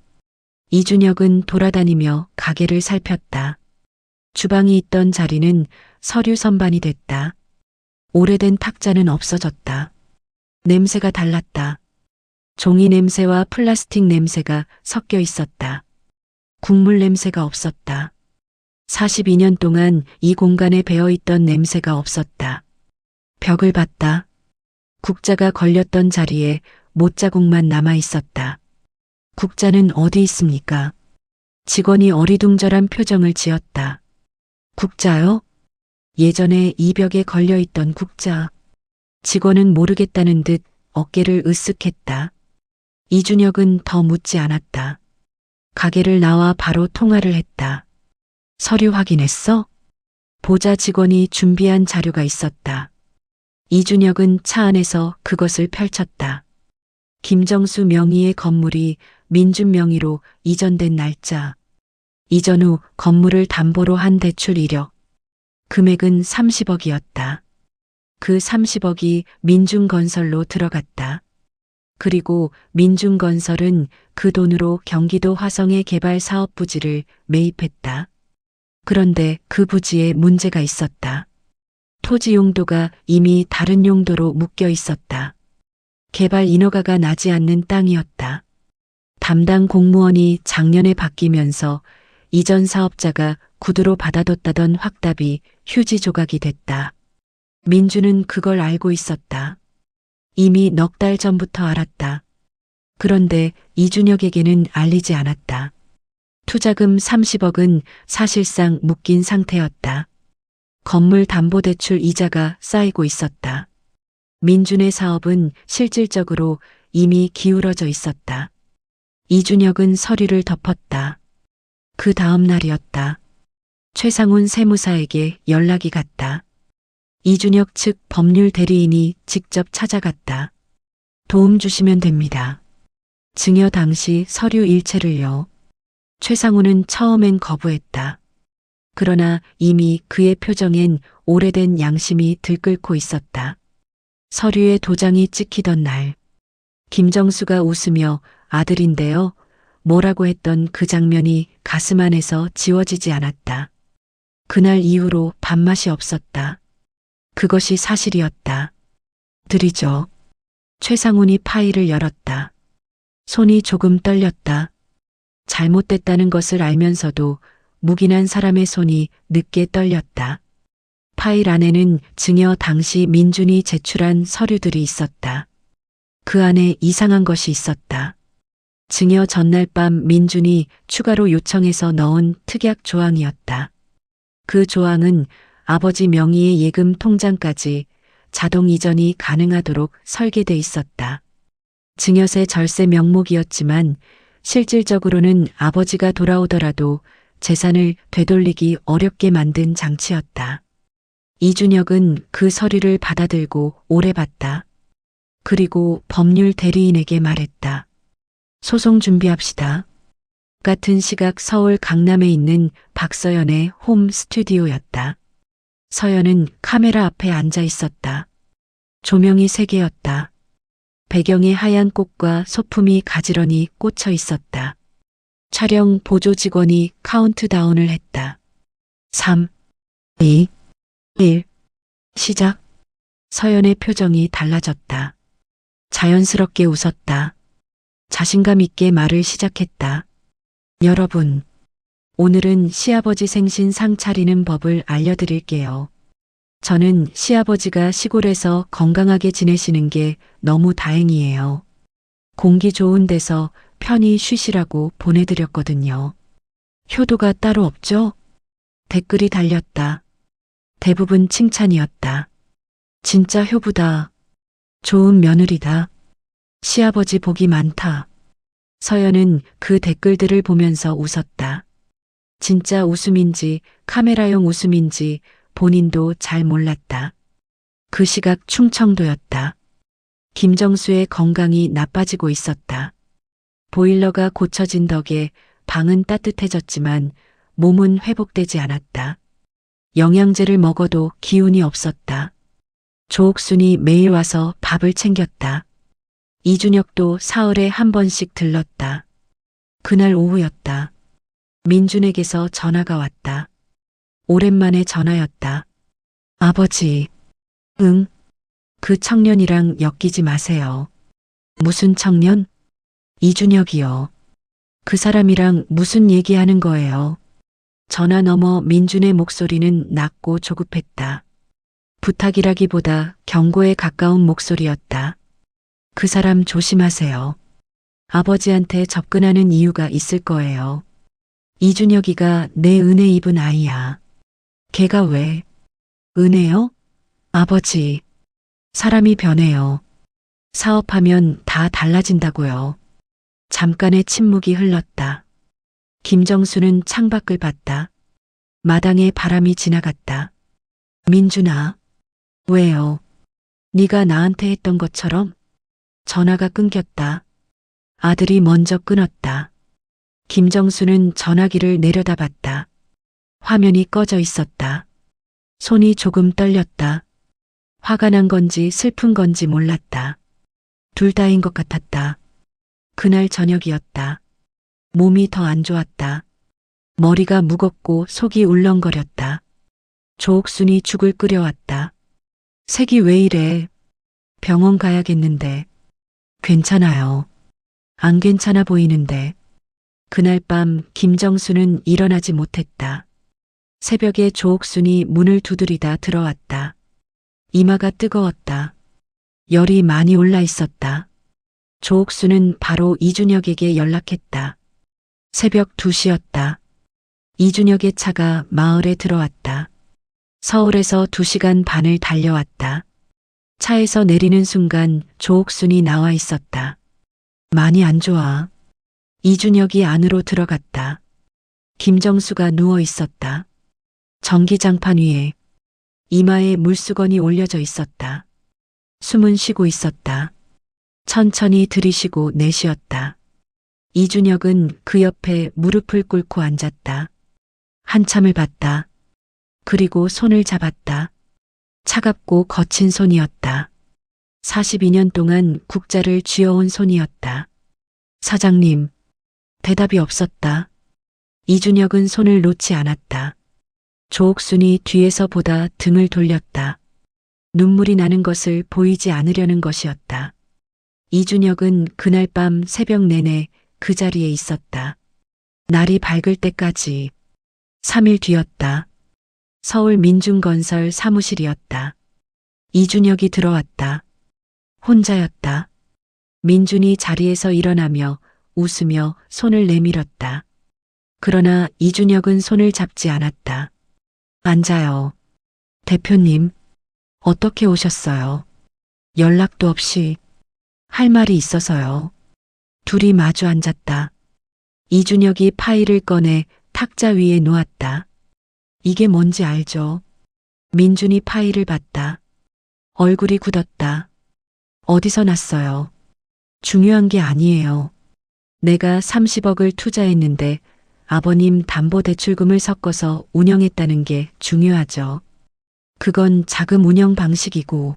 이준혁은 돌아다니며 가게를 살폈다. 주방이 있던 자리는 서류 선반이 됐다. 오래된 탁자는 없어졌다. 냄새가 달랐다. 종이 냄새와 플라스틱 냄새가 섞여 있었다. 국물 냄새가 없었다. 42년 동안 이 공간에 배어있던 냄새가 없었다. 벽을 봤다. 국자가 걸렸던 자리에 못자국만 남아 있었다. 국자는 어디 있습니까? 직원이 어리둥절한 표정을 지었다. 국자요? 예전에 이 벽에 걸려있던 국자. 직원은 모르겠다는 듯 어깨를 으쓱했다. 이준혁은 더 묻지 않았다. 가게를 나와 바로 통화를 했다. 서류 확인했어? 보자 직원이 준비한 자료가 있었다. 이준혁은 차 안에서 그것을 펼쳤다. 김정수 명의의 건물이 민준 명의로 이전된 날짜. 이전 후 건물을 담보로 한 대출 이력. 금액은 30억이었다. 그 30억이 민중건설로 들어갔다. 그리고 민중건설은 그 돈으로 경기도 화성의 개발 사업 부지를 매입했다. 그런데 그 부지에 문제가 있었다. 토지 용도가 이미 다른 용도로 묶여 있었다. 개발 인허가가 나지 않는 땅이었다. 담당 공무원이 작년에 바뀌면서 이전 사업자가 구두로 받아뒀다던 확답이 휴지 조각이 됐다. 민주는 그걸 알고 있었다. 이미 넉 달 전부터 알았다. 그런데 이준혁에게는 알리지 않았다. 투자금 30억은 사실상 묶인 상태였다. 건물 담보대출 이자가 쌓이고 있었다. 민준의 사업은 실질적으로 이미 기울어져 있었다. 이준혁은 서류를 덮었다. 그 다음 날이었다. 최상훈 세무사에게 연락이 갔다. 이준혁 측 법률 대리인이 직접 찾아갔다. 도움 주시면 됩니다. 증여 당시 서류 일체를요. 최상훈은 처음엔 거부했다. 그러나 이미 그의 표정엔 오래된 양심이 들끓고 있었다. 서류에 도장이 찍히던 날, 김정수가 웃으며 아들인데요. 뭐라고 했던 그 장면이 가슴 안에서 지워지지 않았다. 그날 이후로 밥맛이 없었다. 그것이 사실이었다. 드리죠. 최상훈이 파일을 열었다. 손이 조금 떨렸다. 잘못됐다는 것을 알면서도 묵인한 사람의 손이 늦게 떨렸다. 파일 안에는 증여 당시 민준이 제출한 서류들이 있었다. 그 안에 이상한 것이 있었다. 증여 전날 밤 민준이 추가로 요청해서 넣은 특약 조항이었다. 그 조항은 아버지 명의의 예금 통장까지 자동 이전이 가능하도록 설계돼 있었다. 증여세 절세 명목이었지만 실질적으로는 아버지가 돌아오더라도 재산을 되돌리기 어렵게 만든 장치였다. 이준혁은 그 서류를 받아들고 오래 봤다. 그리고 법률 대리인에게 말했다. 소송 준비합시다. 같은 시각 서울 강남에 있는 박서연의 홈 스튜디오였다. 서연은 카메라 앞에 앉아 있었다. 조명이 3개였다. 배경에 하얀 꽃과 소품이 가지런히 꽂혀 있었다. 촬영 보조 직원이 카운트다운을 했다. 3, 2, 1, 시작. 서연의 표정이 달라졌다. 자연스럽게 웃었다. 자신감 있게 말을 시작했다. 여러분, 오늘은 시아버지 생신 상 차리는 법을 알려드릴게요. 저는 시아버지가 시골에서 건강하게 지내시는 게 너무 다행이에요. 공기 좋은 데서 편히 쉬시라고 보내드렸거든요. 효도가 따로 없죠? 댓글이 달렸다. 대부분 칭찬이었다. 진짜 효부다. 좋은 며느리다. 시아버지 복이 많다. 서연은 그 댓글들을 보면서 웃었다. 진짜 웃음인지 카메라용 웃음인지 본인도 잘 몰랐다. 그 시각 충청도였다. 김정수의 건강이 나빠지고 있었다. 보일러가 고쳐진 덕에 방은 따뜻해졌지만 몸은 회복되지 않았다. 영양제를 먹어도 기운이 없었다. 조옥순이 매일 와서 밥을 챙겼다. 이준혁도 사흘에 한 번씩 들렀다. 그날 오후였다. 민준에게서 전화가 왔다. 오랜만에 전화였다. 아버지. 응. 그 청년이랑 엮이지 마세요. 무슨 청년? 이준혁이요. 그 사람이랑 무슨 얘기하는 거예요? 전화 너머 민준의 목소리는 낮고 조급했다. 부탁이라기보다 경고에 가까운 목소리였다. 그 사람 조심하세요. 아버지한테 접근하는 이유가 있을 거예요. 이준혁이가 내 은혜 입은 아이야. 걔가 왜? 은혜요? 아버지. 사람이 변해요. 사업하면 다 달라진다고요. 잠깐의 침묵이 흘렀다. 김정수는 창밖을 봤다. 마당에 바람이 지나갔다. 민준아. 왜요? 네가 나한테 했던 것처럼? 전화가 끊겼다. 아들이 먼저 끊었다. 김정수는 전화기를 내려다봤다. 화면이 꺼져 있었다. 손이 조금 떨렸다. 화가 난 건지 슬픈 건지 몰랐다. 둘 다인 것 같았다. 그날 저녁이었다. 몸이 더 안 좋았다. 머리가 무겁고 속이 울렁거렸다. 조옥순이 죽을 끓여왔다. 색이 왜 이래? 병원 가야겠는데. 괜찮아요. 안 괜찮아 보이는데. 그날 밤 김정수는 일어나지 못했다. 새벽에 조옥순이 문을 두드리다 들어왔다. 이마가 뜨거웠다. 열이 많이 올라 있었다. 조옥수는 바로 이준혁에게 연락했다. 새벽 2시였다. 이준혁의 차가 마을에 들어왔다. 서울에서 2시간 반을 달려왔다. 차에서 내리는 순간 조옥순이 나와 있었다. 많이 안 좋아. 이준혁이 안으로 들어갔다. 김정수가 누워 있었다. 전기장판 위에 이마에 물수건이 올려져 있었다. 숨은 쉬고 있었다. 천천히 들이쉬고 내쉬었다. 이준혁은 그 옆에 무릎을 꿇고 앉았다. 한참을 봤다. 그리고 손을 잡았다. 차갑고 거친 손이었다. 42년 동안 국자를 쥐어온 손이었다. 사장님. 대답이 없었다. 이준혁은 손을 놓지 않았다. 조옥순이 뒤에서 보다 등을 돌렸다. 눈물이 나는 것을 보이지 않으려는 것이었다. 이준혁은 그날 밤 새벽 내내 그 자리에 있었다. 날이 밝을 때까지. 3일 뒤였다. 서울 민중건설 사무실이었다. 이준혁이 들어왔다. 혼자였다. 민준이 자리에서 일어나며 웃으며 손을 내밀었다. 그러나 이준혁은 손을 잡지 않았다. 앉아요. 대표님, 어떻게 오셨어요? 연락도 없이. 할 말이 있어서요. 둘이 마주 앉았다. 이준혁이 파일을 꺼내 탁자 위에 놓았다. 이게 뭔지 알죠? 민준이 파일을 봤다. 얼굴이 굳었다. 어디서 났어요? 중요한 게 아니에요. 내가 30억을 투자했는데 아버님 담보대출금을 섞어서 운영했다는 게 중요하죠. 그건 자금 운영 방식이고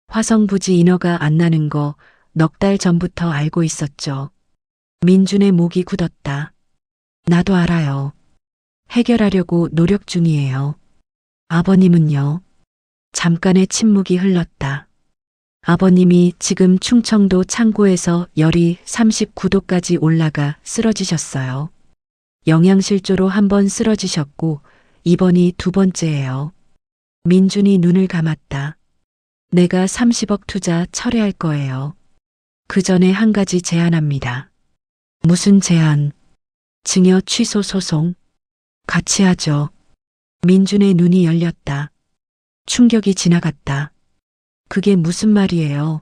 화성부지 인허가 안 나는 거 넉 달 전부터 알고 있었죠. 민준의 목이 굳었다. 나도 알아요. 해결하려고 노력 중이에요. 아버님은요? 잠깐의 침묵이 흘렀다. 아버님이 지금 충청도 창고에서 열이 39도까지 올라가 쓰러지셨어요. 영양실조로 한 번 쓰러지셨고 이번이 두 번째예요. 민준이 눈을 감았다. 내가 30억 투자 철회할 거예요. 그 전에 한 가지 제안합니다. 무슨 제안? 증여 취소 소송? 같이 하죠. 민준의 눈이 열렸다. 충격이 지나갔다. 그게 무슨 말이에요?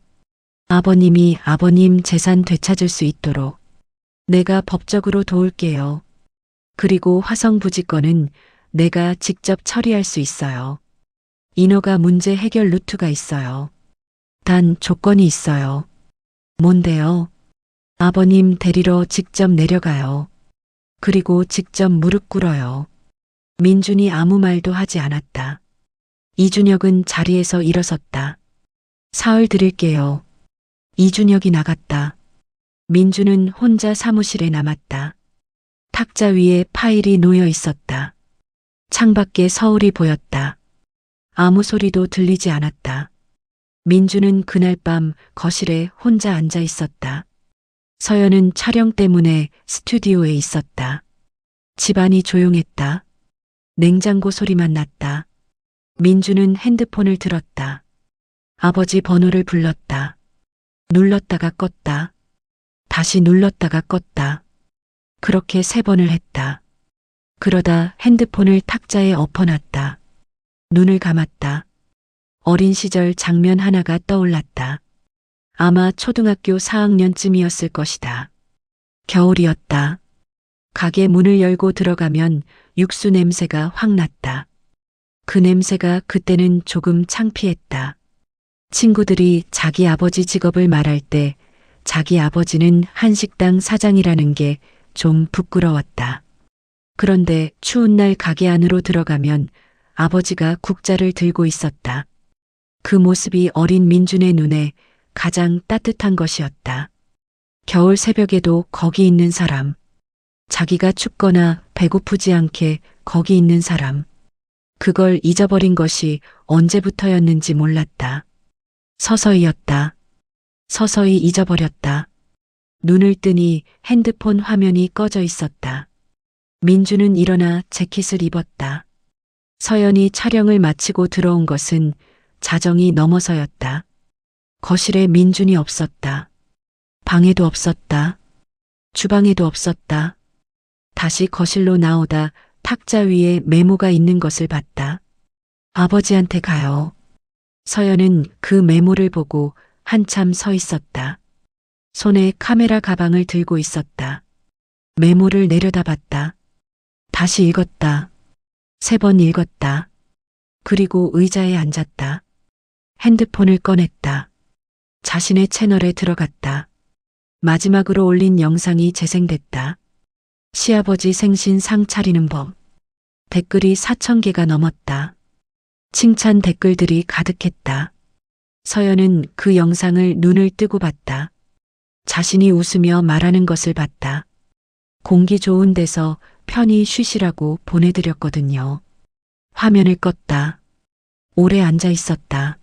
아버님이 아버님 재산 되찾을 수 있도록 내가 법적으로 도울게요. 그리고 화성부지건은 내가 직접 처리할 수 있어요. 인허가 문제 해결 루트가 있어요. 단 조건이 있어요. 뭔데요? 아버님 데리러 직접 내려가요. 그리고 직접 무릎 꿇어요. 민준이 아무 말도 하지 않았다. 이준혁은 자리에서 일어섰다. 사흘 드릴게요. 이준혁이 나갔다. 민준은 혼자 사무실에 남았다. 탁자 위에 파일이 놓여 있었다. 창밖에 서울이 보였다. 아무 소리도 들리지 않았다. 민준은 그날 밤 거실에 혼자 앉아 있었다. 서연은 촬영 때문에 스튜디오에 있었다. 집안이 조용했다. 냉장고 소리만 났다. 민준은 핸드폰을 들었다. 아버지 번호를 불렀다. 눌렀다가 껐다. 다시 눌렀다가 껐다. 그렇게 3번을 했다. 그러다 핸드폰을 탁자에 엎어놨다. 눈을 감았다. 어린 시절 장면 하나가 떠올랐다. 아마 초등학교 4학년쯤이었을 것이다. 겨울이었다. 가게 문을 열고 들어가면 육수 냄새가 확 났다. 그 냄새가 그때는 조금 창피했다. 친구들이 자기 아버지 직업을 말할 때 자기 아버지는 한식당 사장이라는 게 좀 부끄러웠다. 그런데 추운 날 가게 안으로 들어가면 아버지가 국자를 들고 있었다. 그 모습이 어린 민준의 눈에 가장 따뜻한 것이었다. 겨울 새벽에도 거기 있는 사람, 자기가 춥거나 배고프지 않게 거기 있는 사람, 그걸 잊어버린 것이 언제부터였는지 몰랐다. 서서히였다. 서서히 잊어버렸다. 눈을 뜨니 핸드폰 화면이 꺼져 있었다. 민주는 일어나 재킷을 입었다. 서연이 촬영을 마치고 들어온 것은 자정이 넘어서였다. 거실에 민준이 없었다. 방에도 없었다. 주방에도 없었다. 다시 거실로 나오다 탁자 위에 메모가 있는 것을 봤다. 아버지한테 가요. 서연은 그 메모를 보고 한참 서 있었다. 손에 카메라 가방을 들고 있었다. 메모를 내려다봤다. 다시 읽었다. 3번 읽었다. 그리고 의자에 앉았다. 핸드폰을 꺼냈다. 자신의 채널에 들어갔다. 마지막으로 올린 영상이 재생됐다. 시아버지 생신 상 차리는 법. 댓글이 4,000개가 넘었다. 칭찬 댓글들이 가득했다. 서연은 그 영상을 눈을 뜨고 봤다. 자신이 웃으며 말하는 것을 봤다. 공기 좋은 데서 편히 쉬시라고 보내드렸거든요. 화면을 껐다. 오래 앉아 있었다.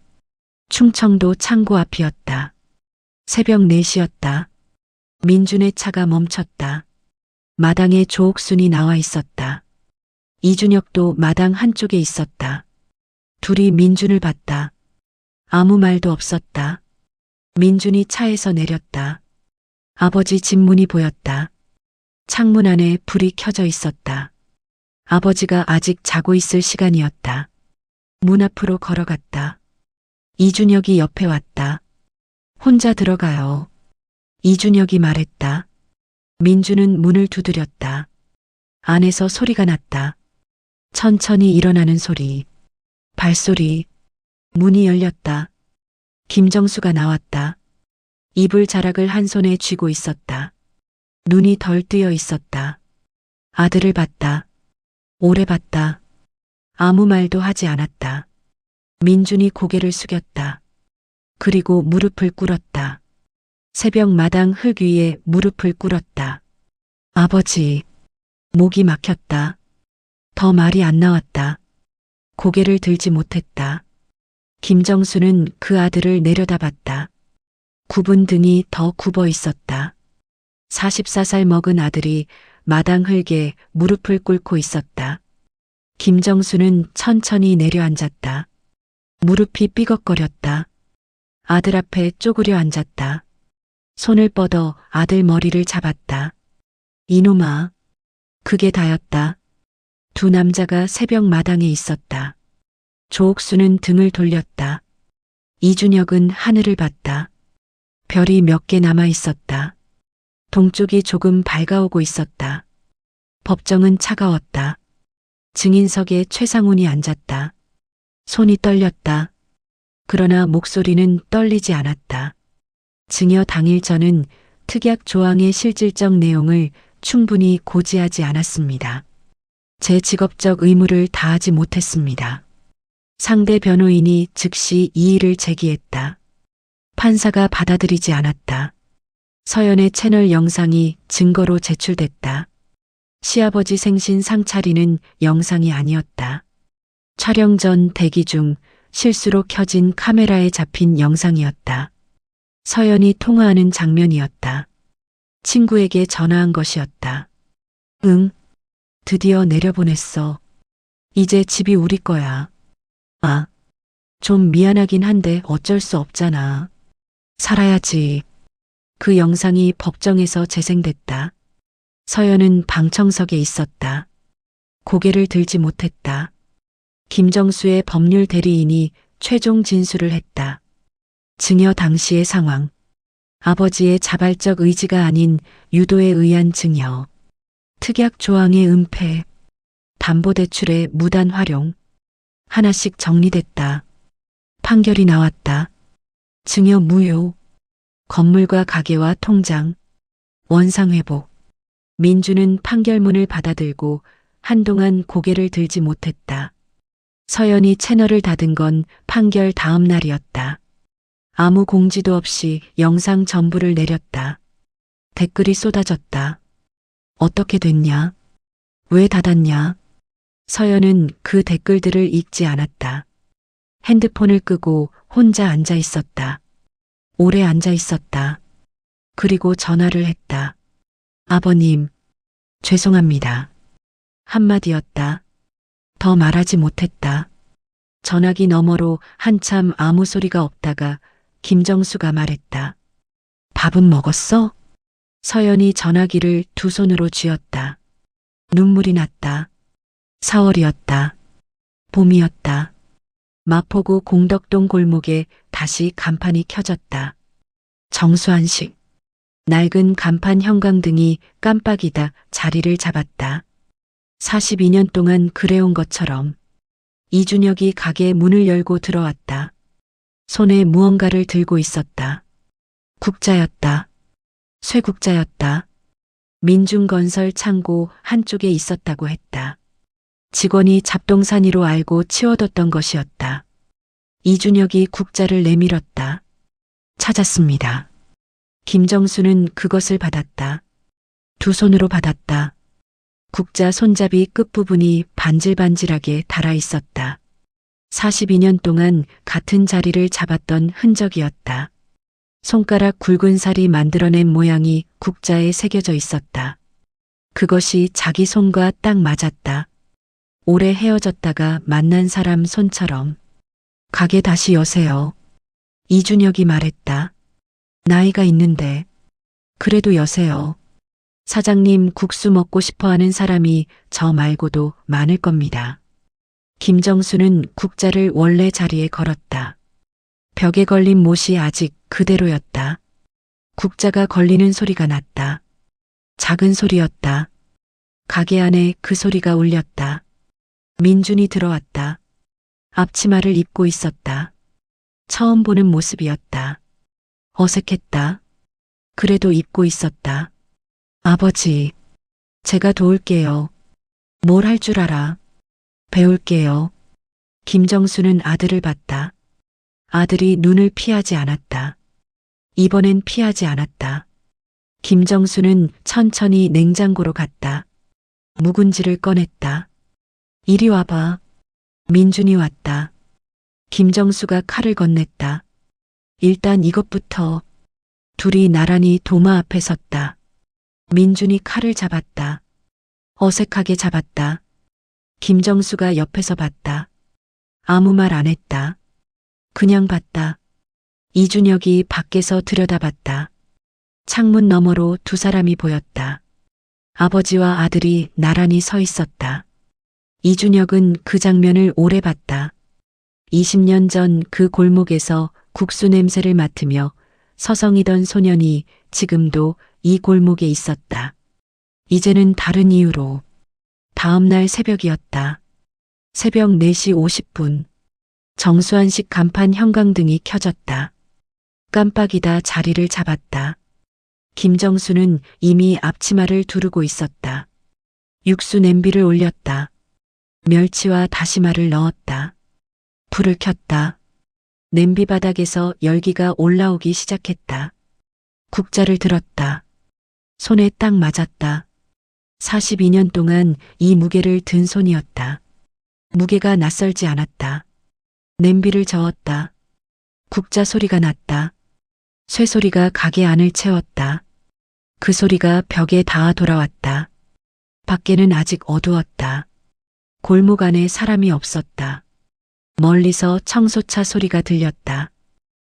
충청도 창고 앞이었다. 새벽 4시였다. 민준의 차가 멈췄다. 마당에 조옥순이 나와 있었다. 이준혁도 마당 한쪽에 있었다. 둘이 민준을 봤다. 아무 말도 없었다. 민준이 차에서 내렸다. 아버지 집 문이 보였다. 창문 안에 불이 켜져 있었다. 아버지가 아직 자고 있을 시간이었다. 문 앞으로 걸어갔다. 이준혁이 옆에 왔다. 혼자 들어가요. 이준혁이 말했다. 민주는 문을 두드렸다. 안에서 소리가 났다. 천천히 일어나는 소리. 발소리. 문이 열렸다. 김정수가 나왔다. 이불 자락을 한 손에 쥐고 있었다. 눈이 덜 뜨여 있었다. 아들을 봤다. 오래 봤다. 아무 말도 하지 않았다. 민준이 고개를 숙였다. 그리고 무릎을 꿇었다. 새벽 마당 흙 위에 무릎을 꿇었다. 아버지. 목이 막혔다. 더 말이 안 나왔다. 고개를 들지 못했다. 김정수는 그 아들을 내려다봤다. 굽은 등이 더 굽어 있었다. 44살 먹은 아들이 마당 흙에 무릎을 꿇고 있었다. 김정수는 천천히 내려앉았다. 무릎이 삐걱거렸다. 아들 앞에 쪼그려 앉았다. 손을 뻗어 아들 머리를 잡았다. 이놈아. 그게 다였다. 두 남자가 새벽 마당에 있었다. 조옥수는 등을 돌렸다. 이준혁은 하늘을 봤다. 별이 몇 개 남아 있었다. 동쪽이 조금 밝아오고 있었다. 법정은 차가웠다. 증인석에 최상훈이 앉았다. 손이 떨렸다. 그러나 목소리는 떨리지 않았다. 증여 당일 저는 특약 조항의 실질적 내용을 충분히 고지하지 않았습니다. 제 직업적 의무를 다하지 못했습니다. 상대 변호인이 즉시 이의를 제기했다. 판사가 받아들이지 않았다. 서연의 채널 영상이 증거로 제출됐다. 시아버지 생신 상차리는 영상이 아니었다. 촬영 전 대기 중 실수로 켜진 카메라에 잡힌 영상이었다. 서연이 통화하는 장면이었다. 친구에게 전화한 것이었다. 응, 드디어 내려보냈어. 이제 집이 우리 거야. 아, 좀 미안하긴 한데 어쩔 수 없잖아. 살아야지. 그 영상이 법정에서 재생됐다. 서연은 방청석에 있었다. 고개를 들지 못했다. 김정수의 법률 대리인이 최종 진술을 했다. 증여 당시의 상황. 아버지의 자발적 의지가 아닌 유도에 의한 증여. 특약 조항의 은폐. 담보대출의 무단 활용. 하나씩 정리됐다. 판결이 나왔다. 증여 무효. 건물과 가게와 통장. 원상회복. 민주는 판결문을 받아들고 한동안 고개를 들지 못했다. 서연이 채널을 닫은 건 판결 다음 날이었다. 아무 공지도 없이 영상 전부를 내렸다. 댓글이 쏟아졌다. 어떻게 됐냐? 왜 닫았냐? 서연은 그 댓글들을 읽지 않았다. 핸드폰을 끄고 혼자 앉아 있었다. 오래 앉아 있었다. 그리고 전화를 했다. 아버님, 죄송합니다. 한마디였다. 더 말하지 못했다. 전화기 너머로 한참 아무 소리가 없다가 김정수가 말했다. 밥은 먹었어? 서연이 전화기를 두 손으로 쥐었다. 눈물이 났다. 4월이었다. 봄이었다. 마포구 공덕동 골목에 다시 간판이 켜졌다. 정수한식. 낡은 간판 형광등이 깜빡이다 자리를 잡았다. 42년 동안 그래온 것처럼 이준혁이 가게 문을 열고 들어왔다. 손에 무언가를 들고 있었다. 국자였다. 쇠국자였다. 민중건설 창고 한쪽에 있었다고 했다. 직원이 잡동사니로 알고 치워뒀던 것이었다. 이준혁이 국자를 내밀었다. 찾았습니다. 김정수는 그것을 받았다. 두 손으로 받았다. 국자 손잡이 끝부분이 반질반질하게 달아 있었다. 42년 동안 같은 자리를 잡았던 흔적이었다. 손가락 굵은 살이 만들어낸 모양이 국자에 새겨져 있었다. 그것이 자기 손과 딱 맞았다. 오래 헤어졌다가 만난 사람 손처럼. 가게 다시 여세요. 이준혁이 말했다. 나이가 있는데. 그래도 여세요. 사장님 국수 먹고 싶어 하는 사람이 저 말고도 많을 겁니다. 김정수는 국자를 원래 자리에 걸었다. 벽에 걸린 못이 아직 그대로였다. 국자가 걸리는 소리가 났다. 작은 소리였다. 가게 안에 그 소리가 울렸다. 민준이 들어왔다. 앞치마를 입고 있었다. 처음 보는 모습이었다. 어색했다. 그래도 입고 있었다. 아버지, 제가 도울게요. 뭘 할 줄 알아? 배울게요. 김정수는 아들을 봤다. 아들이 눈을 피하지 않았다. 이번엔 피하지 않았다. 김정수는 천천히 냉장고로 갔다. 묵은지를 꺼냈다. 이리 와봐. 민준이 왔다. 김정수가 칼을 건넸다. 일단 이것부터. 둘이 나란히 도마 앞에 섰다. 민준이 칼을 잡았다. 어색하게 잡았다. 김정수가 옆에서 봤다. 아무 말 안 했다. 그냥 봤다. 이준혁이 밖에서 들여다봤다. 창문 너머로 두 사람이 보였다. 아버지와 아들이 나란히 서 있었다. 이준혁은 그 장면을 오래 봤다. 20년 전 그 골목에서 국수 냄새를 맡으며 서성이던 소년이 지금도 이 골목에 있었다. 이제는 다른 이유로. 다음 날 새벽이었다. 새벽 4시 50분. 정수환식 간판 형광등이 켜졌다. 깜빡이다 자리를 잡았다. 김정수는 이미 앞치마를 두르고 있었다. 육수 냄비를 올렸다. 멸치와 다시마를 넣었다. 불을 켰다. 냄비 바닥에서 열기가 올라오기 시작했다. 국자를 들었다. 손에 딱 맞았다. 42년 동안 이 무게를 든 손이었다. 무게가 낯설지 않았다. 냄비를 저었다. 국자 소리가 났다. 쇠소리가 가게 안을 채웠다. 그 소리가 벽에 닿아 돌아왔다. 밖에는 아직 어두웠다. 골목 안에 사람이 없었다. 멀리서 청소차 소리가 들렸다.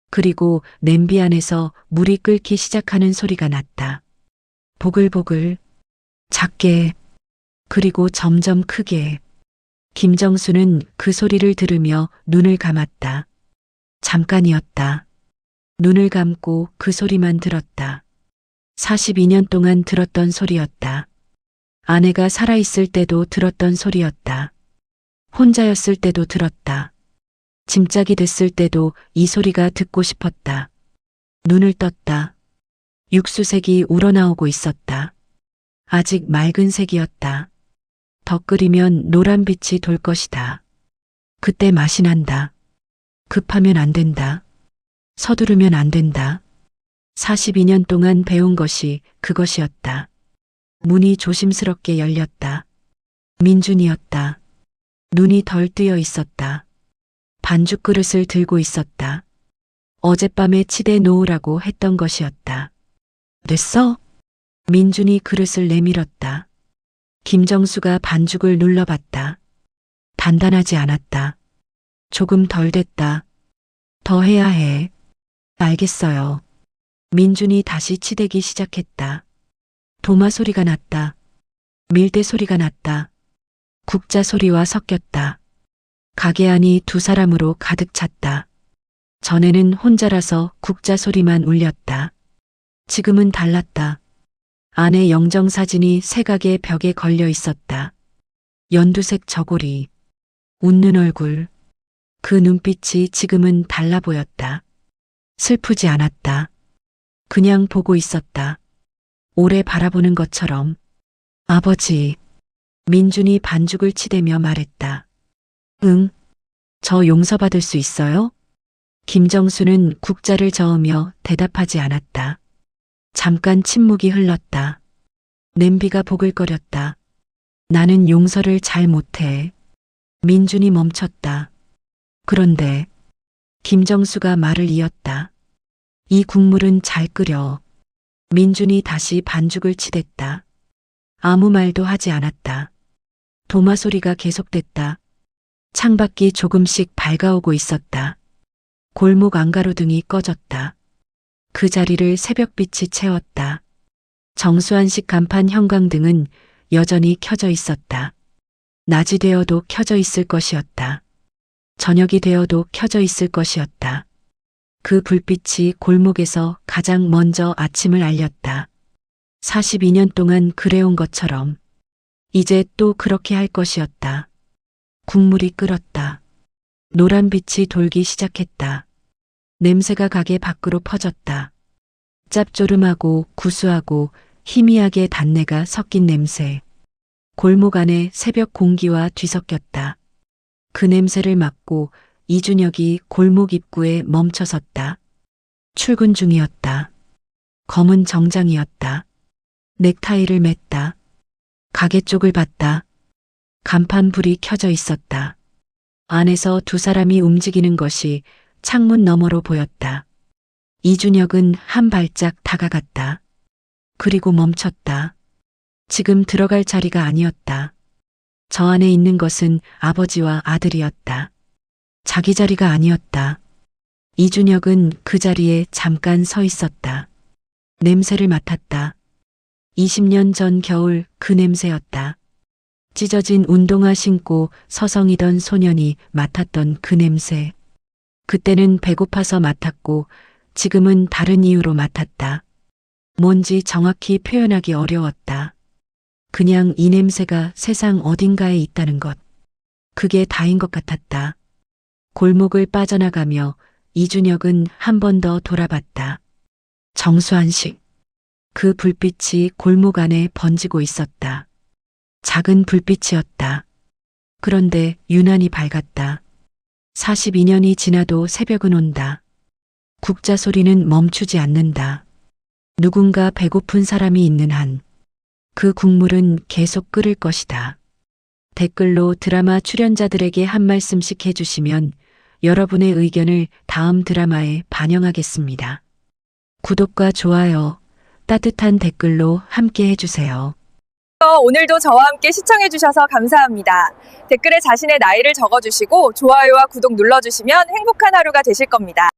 그리고 냄비 안에서 물이 끓기 시작하는 소리가 났다. 보글보글, 작게, 그리고 점점 크게. 김정수는 그 소리를 들으며 눈을 감았다. 잠깐이었다. 눈을 감고 그 소리만 들었다. 42년 동안 들었던 소리였다. 아내가 살아있을 때도 들었던 소리였다. 혼자였을 때도 들었다. 짐짝이 됐을 때도 이 소리가 듣고 싶었다. 눈을 떴다. 육수색이 우러나오고 있었다. 아직 맑은 색이었다. 더 끓이면 노란빛이 돌 것이다. 그때 맛이 난다. 급하면 안 된다. 서두르면 안 된다. 42년 동안 배운 것이 그것이었다. 문이 조심스럽게 열렸다. 민준이었다. 눈이 덜 뜨여 있었다. 반죽 그릇을 들고 있었다. 어젯밤에 치대 놓으라고 했던 것이었다. 됐어? 민준이 그릇을 내밀었다. 김정수가 반죽을 눌러봤다. 단단하지 않았다. 조금 덜 됐다. 더 해야 해. 알겠어요. 민준이 다시 치대기 시작했다. 도마 소리가 났다. 밀대 소리가 났다. 국자 소리와 섞였다. 가게 안이 두 사람으로 가득 찼다. 전에는 혼자라서 국자 소리만 울렸다. 지금은 달랐다. 아내 영정사진이 새가게 벽에 걸려 있었다. 연두색 저고리, 웃는 얼굴. 그 눈빛이 지금은 달라 보였다. 슬프지 않았다. 그냥 보고 있었다. 오래 바라보는 것처럼. 아버지. 민준이 반죽을 치대며 말했다. 응. 저 용서받을 수 있어요? 김정수는 국자를 저으며 대답하지 않았다. 잠깐 침묵이 흘렀다. 냄비가 보글거렸다. 나는 용서를 잘 못해. 민준이 멈췄다. 그런데 김정수가 말을 이었다. 이 국물은 잘 끓여. 민준이 다시 반죽을 치댔다. 아무 말도 하지 않았다. 도마 소리가 계속됐다. 창밖이 조금씩 밝아오고 있었다. 골목 안가로등이 꺼졌다. 그 자리를 새벽빛이 채웠다. 정수환식 간판 형광등은 여전히 켜져 있었다. 낮이 되어도 켜져 있을 것이었다. 저녁이 되어도 켜져 있을 것이었다. 그 불빛이 골목에서 가장 먼저 아침을 알렸다. 42년 동안 그래온 것처럼 이제 또 그렇게 할 것이었다. 국물이 끓었다. 노란빛이 돌기 시작했다. 냄새가 가게 밖으로 퍼졌다. 짭조름하고 구수하고 희미하게 단내가 섞인 냄새. 골목 안에 새벽 공기와 뒤섞였다. 그 냄새를 맡고 이준혁이 골목 입구에 멈춰섰다. 출근 중이었다. 검은 정장이었다. 넥타이를 맸다. 가게 쪽을 봤다. 간판 불이 켜져 있었다. 안에서 두 사람이 움직이는 것이 창문 너머로 보였다. 이준혁은 한 발짝 다가갔다. 그리고 멈췄다. 지금 들어갈 자리가 아니었다. 저 안에 있는 것은 아버지와 아들이었다. 자기 자리가 아니었다. 이준혁은 그 자리에 잠깐 서 있었다. 냄새를 맡았다. 20년 전 겨울 그 냄새였다. 찢어진 운동화 신고 서성이던 소년이 맡았던 그 냄새. 그때는 배고파서 맡았고 지금은 다른 이유로 맡았다. 뭔지 정확히 표현하기 어려웠다. 그냥 이 냄새가 세상 어딘가에 있다는 것. 그게 다인 것 같았다. 골목을 빠져나가며 이준혁은 한 번 더 돌아봤다. 정수한식. 그 불빛이 골목 안에 번지고 있었다. 작은 불빛이었다. 그런데 유난히 밝았다. 42년이 지나도 새벽은 온다. 국자 소리는 멈추지 않는다. 누군가 배고픈 사람이 있는 한 그 국물은 계속 끓을 것이다. 댓글로 드라마 출연자들에게 한 말씀씩 해주시면 여러분의 의견을 다음 드라마에 반영하겠습니다. 구독과 좋아요, 따뜻한 댓글로 함께 해주세요.
오늘도 저와 함께 시청해주셔서 감사합니다. 댓글에 자신의 나이를 적어주시고 좋아요와 구독 눌러주시면 행복한 하루가 되실 겁니다.